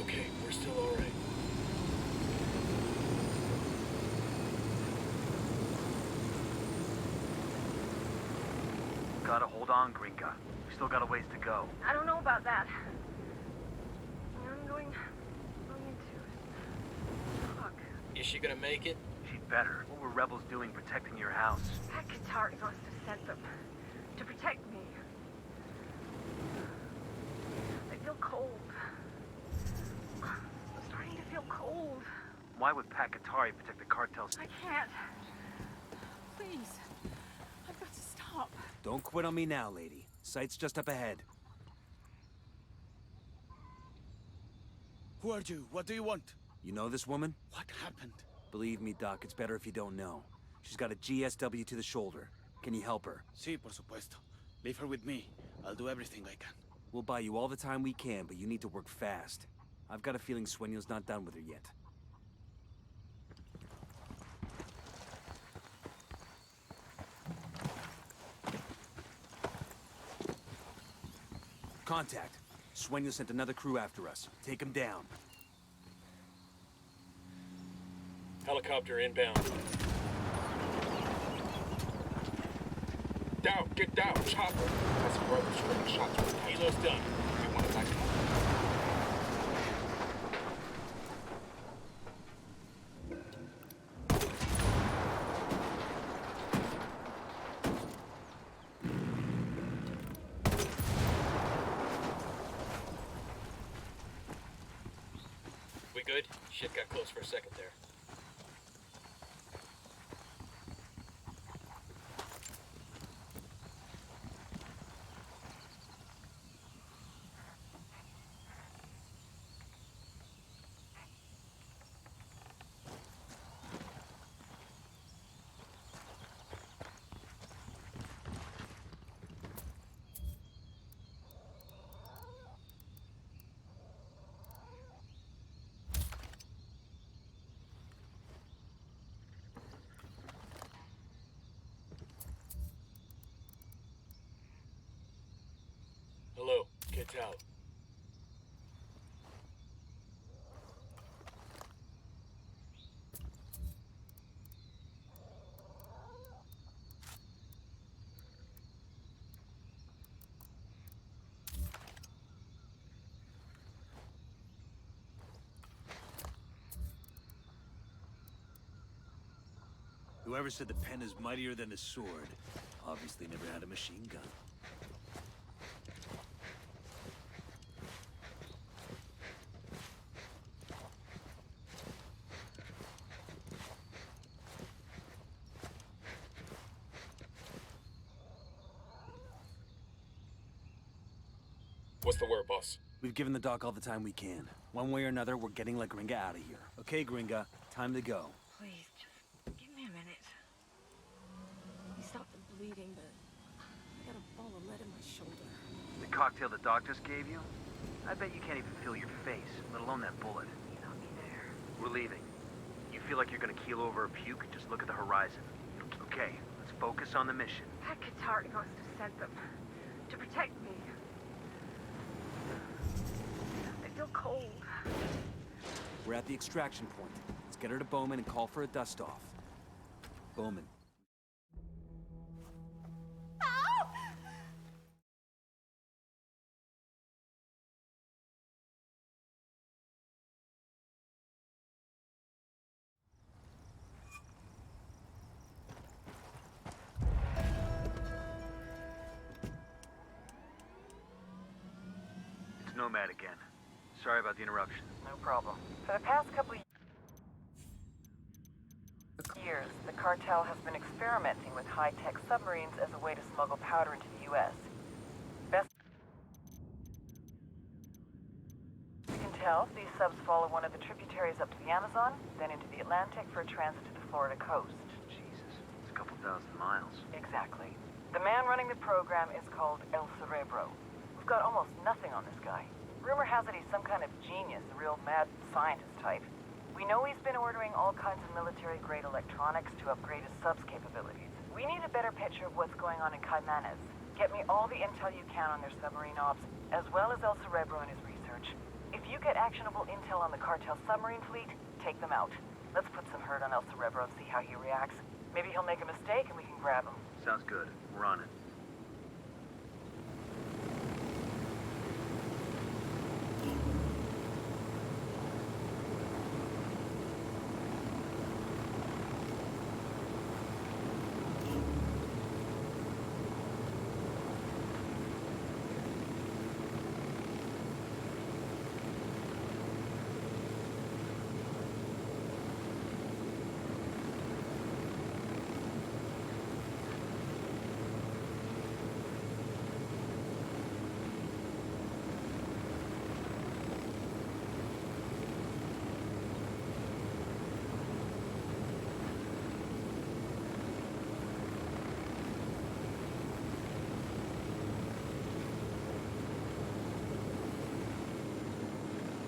Okay, we're still all right. Gotta hold on, Gringa. We still got a ways to go. I don't know about that. I'm going into talk. Is she gonna make it? She'd better. What were rebels doing protecting your house? That Qatari must have sent them to protect me. I feel cold. I'm starting to feel cold. Why would Qatari protect the cartels? I can't. Please. I've got to stop. Don't quit on me now, lady. Sight's just up ahead. Who are you? What do you want? You know this woman? What happened? Believe me, Doc, it's better if you don't know. She's got a GSW to the shoulder. Can you help her? Sí, por supuesto. Leave her with me. I'll do everything I can. We'll buy you all the time we can, but you need to work fast. I've got a feeling Sueno's not done with her yet. Contact. Sueno sent another crew after us. Take him down. Helicopter inbound. Down, get down, chopper. That's brothers shooting shots with Helo's done. We want it back. We good? Shit got close for a second there. Hello, ¿qué tal? Whoever said the pen is mightier than the sword, obviously never had a machine gun. What's the word, boss? We've given the doc all the time we can. One way or another, we're getting La Gringa out of here. Okay, Gringa, time to go. Please, just give me a minute. You stopped the bleeding, but I got a ball of lead in my shoulder. The cocktail the doc just gave you? I bet you can't even feel your face, let alone that bullet. You got me there. We're leaving. You feel like you're gonna keel over or puke? Just look at the horizon. Okay, let's focus on the mission. That Qatari must have sent them to protect me. I feel cold. We're at the extraction point. Let's get her to Bowman and call for a dust-off. Bowman. Nomad again. Sorry about the interruption. No problem. For the past couple of years, the cartel has been experimenting with high-tech submarines as a way to smuggle powder into the U.S. Best you can tell, these subs follow one of the tributaries up to the Amazon, then into the Atlantic for a transit to the Florida coast. Jesus, it's a couple thousand miles. Exactly. The man running the program is called El Cerebro. We've got almost nothing on this guy. Rumor has it he's some kind of genius, a real mad scientist type. We know he's been ordering all kinds of military-grade electronics to upgrade his subs capabilities. We need a better picture of what's going on in Caimanes. Get me all the intel you can on their submarine ops, as well as El Cerebro and his research. If you get actionable intel on the cartel submarine fleet, take them out. Let's put some hurt on El Cerebro and see how he reacts. Maybe he'll make a mistake and we can grab him. Sounds good. We're on it.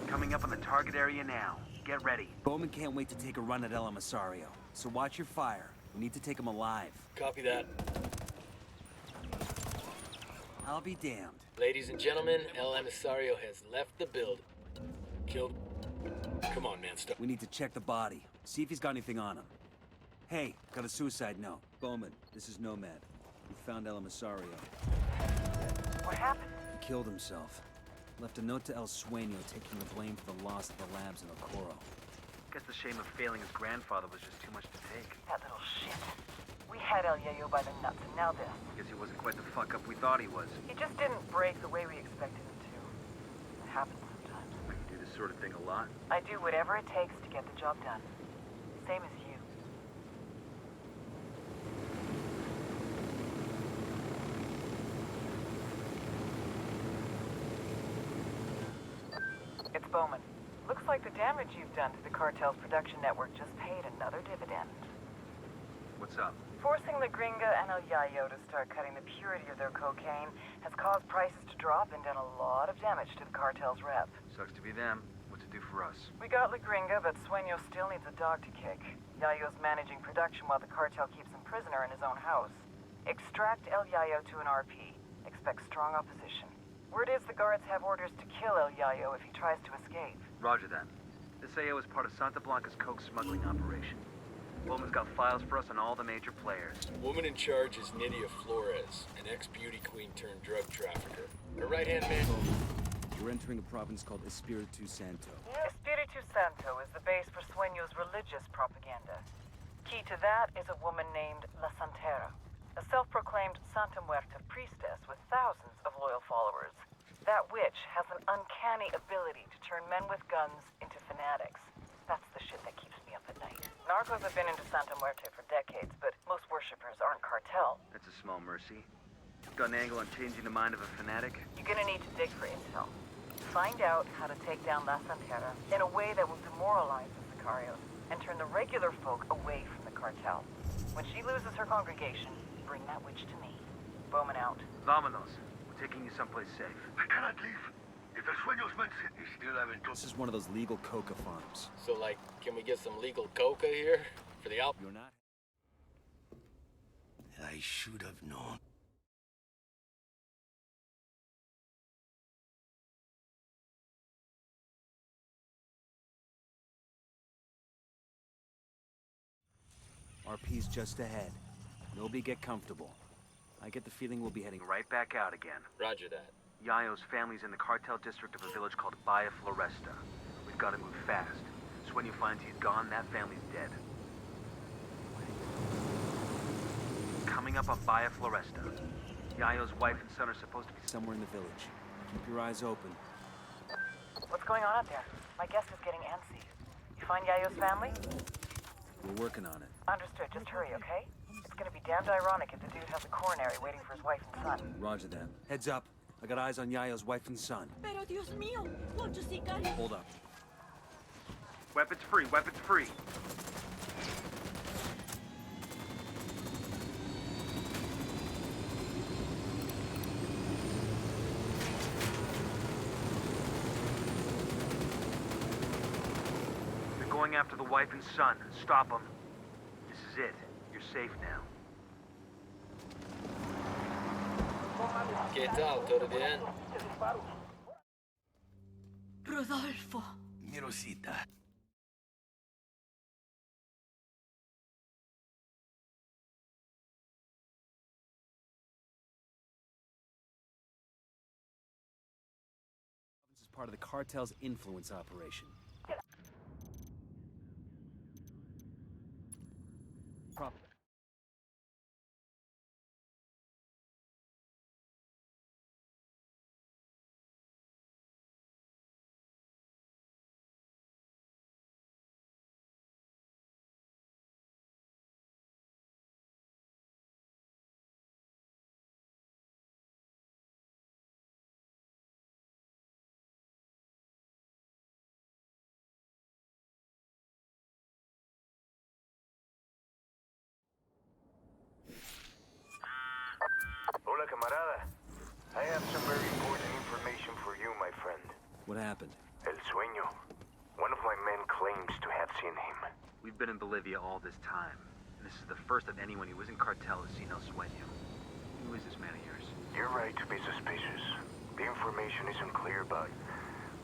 Coming up on the target area now. Get ready. Bowman can't wait to take a run at El Emisario, so watch your fire. We need to take him alive. Copy that. I'll be damned. Ladies and gentlemen, El Emisario has left the building. Killed. Come on, man, stop. We need to check the body. See if he's got anything on him. Hey, got a suicide note. Bowman, this is Nomad. We found El Emisario. What happened? He killed himself. Left a note to El Sueno taking the blame for the loss of the labs in Okoro. Guess the shame of failing his grandfather was just too much to take. That little shit. We had El Yayo by the nuts, and now this. Guess he wasn't quite the fuck-up we thought he was. He just didn't break the way we expected him to. It happens sometimes. You do this sort of thing a lot? I do whatever it takes to get the job done. Same as you. It's Bowman. Looks like the damage you've done to the cartel's production network just paid another dividend. What's up? Forcing the Gringa and El Yayo to start cutting the purity of their cocaine has caused prices to drop and done a lot of damage to the cartel's rep. Sucks to be them. What's it do for us? We got La Gringa, but Sueno still needs a dog to kick. Yayo's managing production while the cartel keeps him prisoner in his own house. Extract El Yayo to an RP. Expect strong opposition. Word is the guards have orders to kill El Yayo if he tries to escape. Roger that. This AO is part of Santa Blanca's coke smuggling operation. Bowman's got files for us on all the major players. Woman in charge is Nydia Flores, an ex-beauty queen turned drug trafficker. Her right-hand man... You're entering a province called Espiritu Santo. Espiritu Santo is the base for Sueño's religious propaganda. Key to that is a woman named La Santera, a self-proclaimed Santa Muerta priestess with thousands of loyal followers. That witch has an uncanny ability to turn men with guns into fanatics. That's the shit that keeps me up at night. Narcos have been into Santa Muerte for decades, but most worshippers aren't cartel. That's a small mercy. Got an angle on changing the mind of a fanatic? You're gonna need to dig for intel. Find out how to take down La Santera in a way that will demoralize the Sicarios and turn the regular folk away from the cartel. When she loses her congregation, bring that witch to me. Bowman out. Vámonos. We're taking you someplace safe. I cannot leave. If El Sueño's men still haven't... This is one of those legal coca farms. So, like, can we get some legal coca here? For the Alp? You're not... I should have known. RP's just ahead. Nobody get comfortable. I get the feeling we'll be heading right back out again. Roger that. Yayo's family's in the cartel district of a village called Bahia Floresta. We've got to move fast. So when you find he's gone, that family's dead. Coming up on Bahia Floresta. Yayo's wife and son are supposed to be somewhere in the village. Keep your eyes open. What's going on out there? My guest is getting antsy. You find Yayo's family? We're working on it. Understood. Just hurry, okay? It's gonna be damned ironic if the dude has a coronary waiting for his wife and son. Roger that. Heads up. I got eyes on Yayo's wife and son. Pero Dios mío, won't you see God? Hold up. Weapons free, weapons free. They're going after the wife and son. Stop them. This is it. You're safe now. ¿Qué tal? ¿Todo bien? Rodolfo. Mi Rosita. This is part of the cartel's influence operation. Hola, camarada. I have some very important information for you, my friend. What happened? El Sueño. One of my men claims to have seen him. We've been in Bolivia all this time, and this is the first of anyone who isn't cartel who's seen El Sueño. Who is this man of yours? You're right to be suspicious. The information isn't clear, but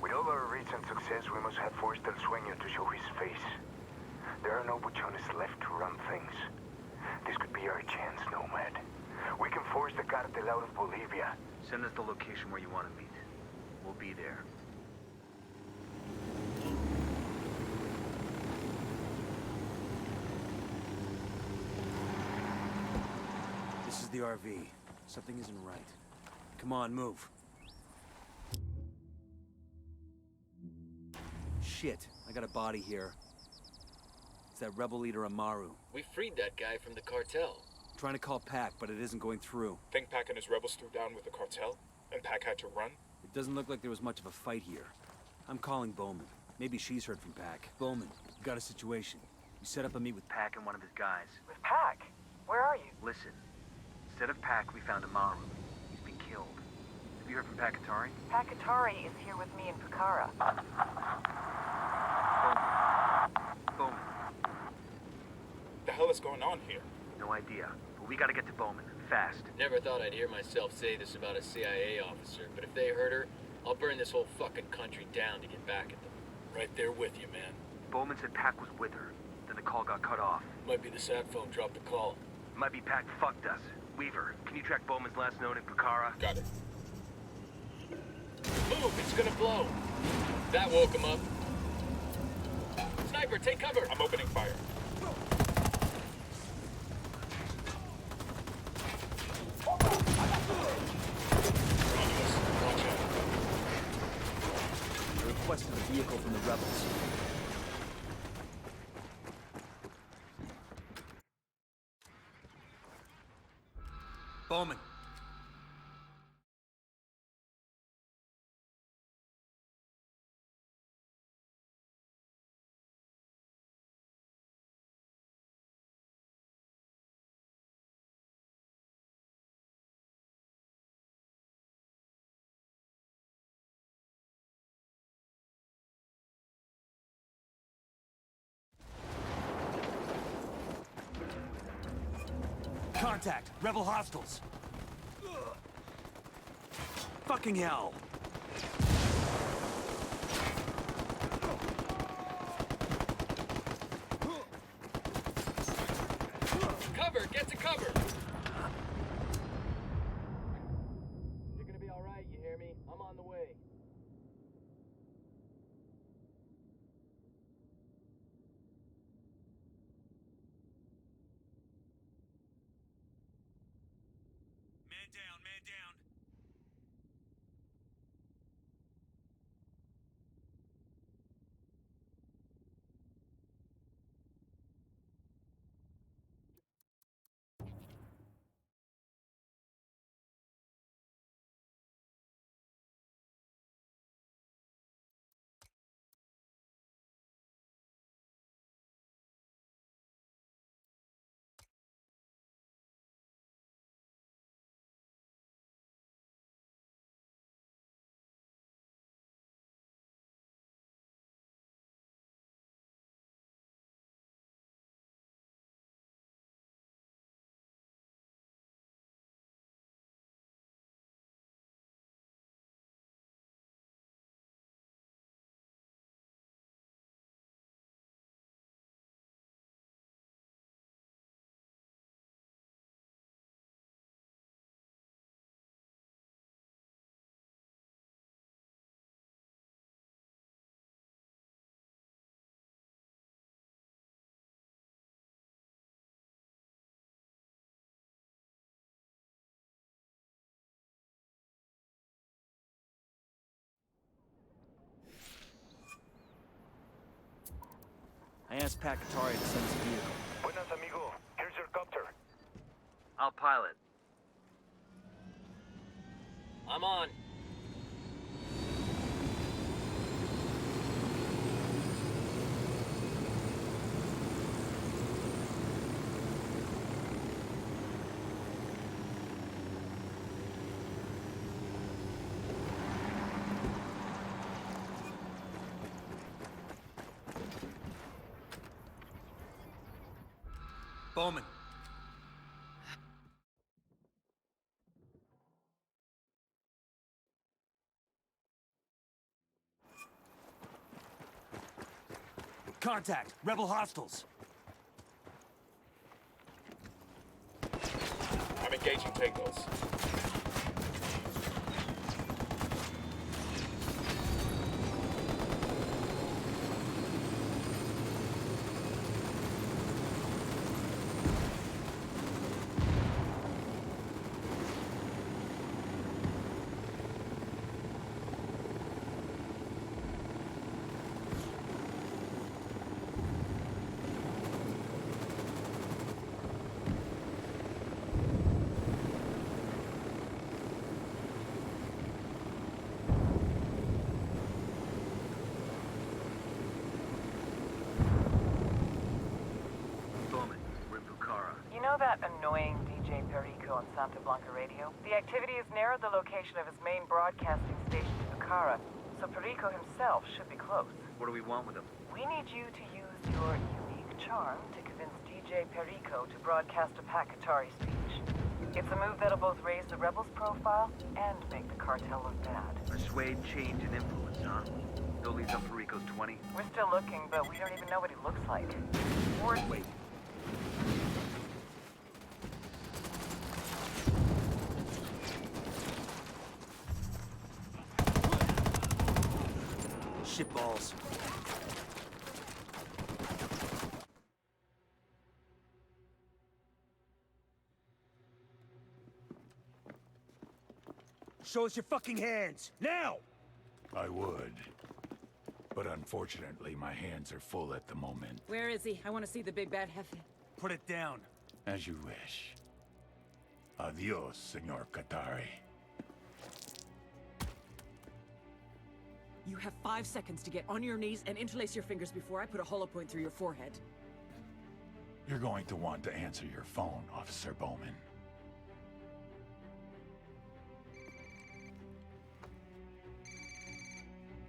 with all our recent success, we must have forced El Sueño to show his face. There are no buchones left to run things. This could be our chance, Nomad. We can force the cartel out of Bolivia. Send us the location where you want to meet. We'll be there. This is the RV. Something isn't right. Come on, move. Shit, I got a body here. It's that rebel leader Amaru. We freed that guy from the cartel. Trying to call Pac, but it isn't going through. Think Pac and his rebels threw down with the cartel? And Pac had to run? It doesn't look like there was much of a fight here. I'm calling Bowman. Maybe she's heard from Pac. Bowman, we got a situation. You set up a meet with Pac and one of his guys. With Pac? Where are you? Listen, instead of Pac, we found Amaru. He's been killed. Have you heard from Pakatari? Pakatari is here with me in Pucara. Bowman. The hell is going on here? No idea. But we gotta get to Bowman. Fast. Never thought I'd hear myself say this about a CIA officer, but if they hurt her, I'll burn this whole fucking country down to get back at them. Right there with you, man. Bowman said Pac was with her. Then the call got cut off. Might be the sat phone dropped the call. Might be Pac fucked us. Weaver, can you track Bowman's last known in Pucara? Got it. Move! It's gonna blow! That woke him up. Sniper, take cover! I'm opening fire. I requested a vehicle from the rebels. Bowman. Contact! Rebel hostiles! Fucking hell! Cover! Get to cover! You're gonna be alright, you hear me? I'm on the way. Man down, man down. asked Pacatari to send us a vehicle. Buenas, amigo. Here's your copter. I'll pilot. I'm on. Bowman. Contact! Rebel hostiles! I'm engaging Tangos. You know that annoying DJ Perico on Santa Blanca radio? The activity has narrowed the location of his main broadcasting station to Bukhara, so Perico himself should be close. What do we want with him? We need you to use your unique charm to convince DJ Perico to broadcast a Pacatari speech. It's a move that'll both raise the rebels' profile and make the cartel look bad. Persuade, change, and influence, huh? No leads on Perico's 20? We're still looking, but we don't even know what he looks like. Wait. Shitballs. Show us your fucking hands, now! I would. But unfortunately, my hands are full at the moment. Where is he? I want to see the big bad Jefe. Put it down. As you wish. Adios, Senor Katari. You have 5 seconds to get on your knees and interlace your fingers before I put a hollow point through your forehead. You're going to want to answer your phone, Officer Bowman.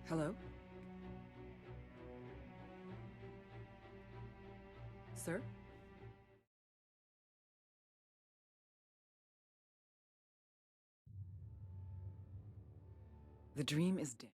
Hello? Sir? The dream is dead.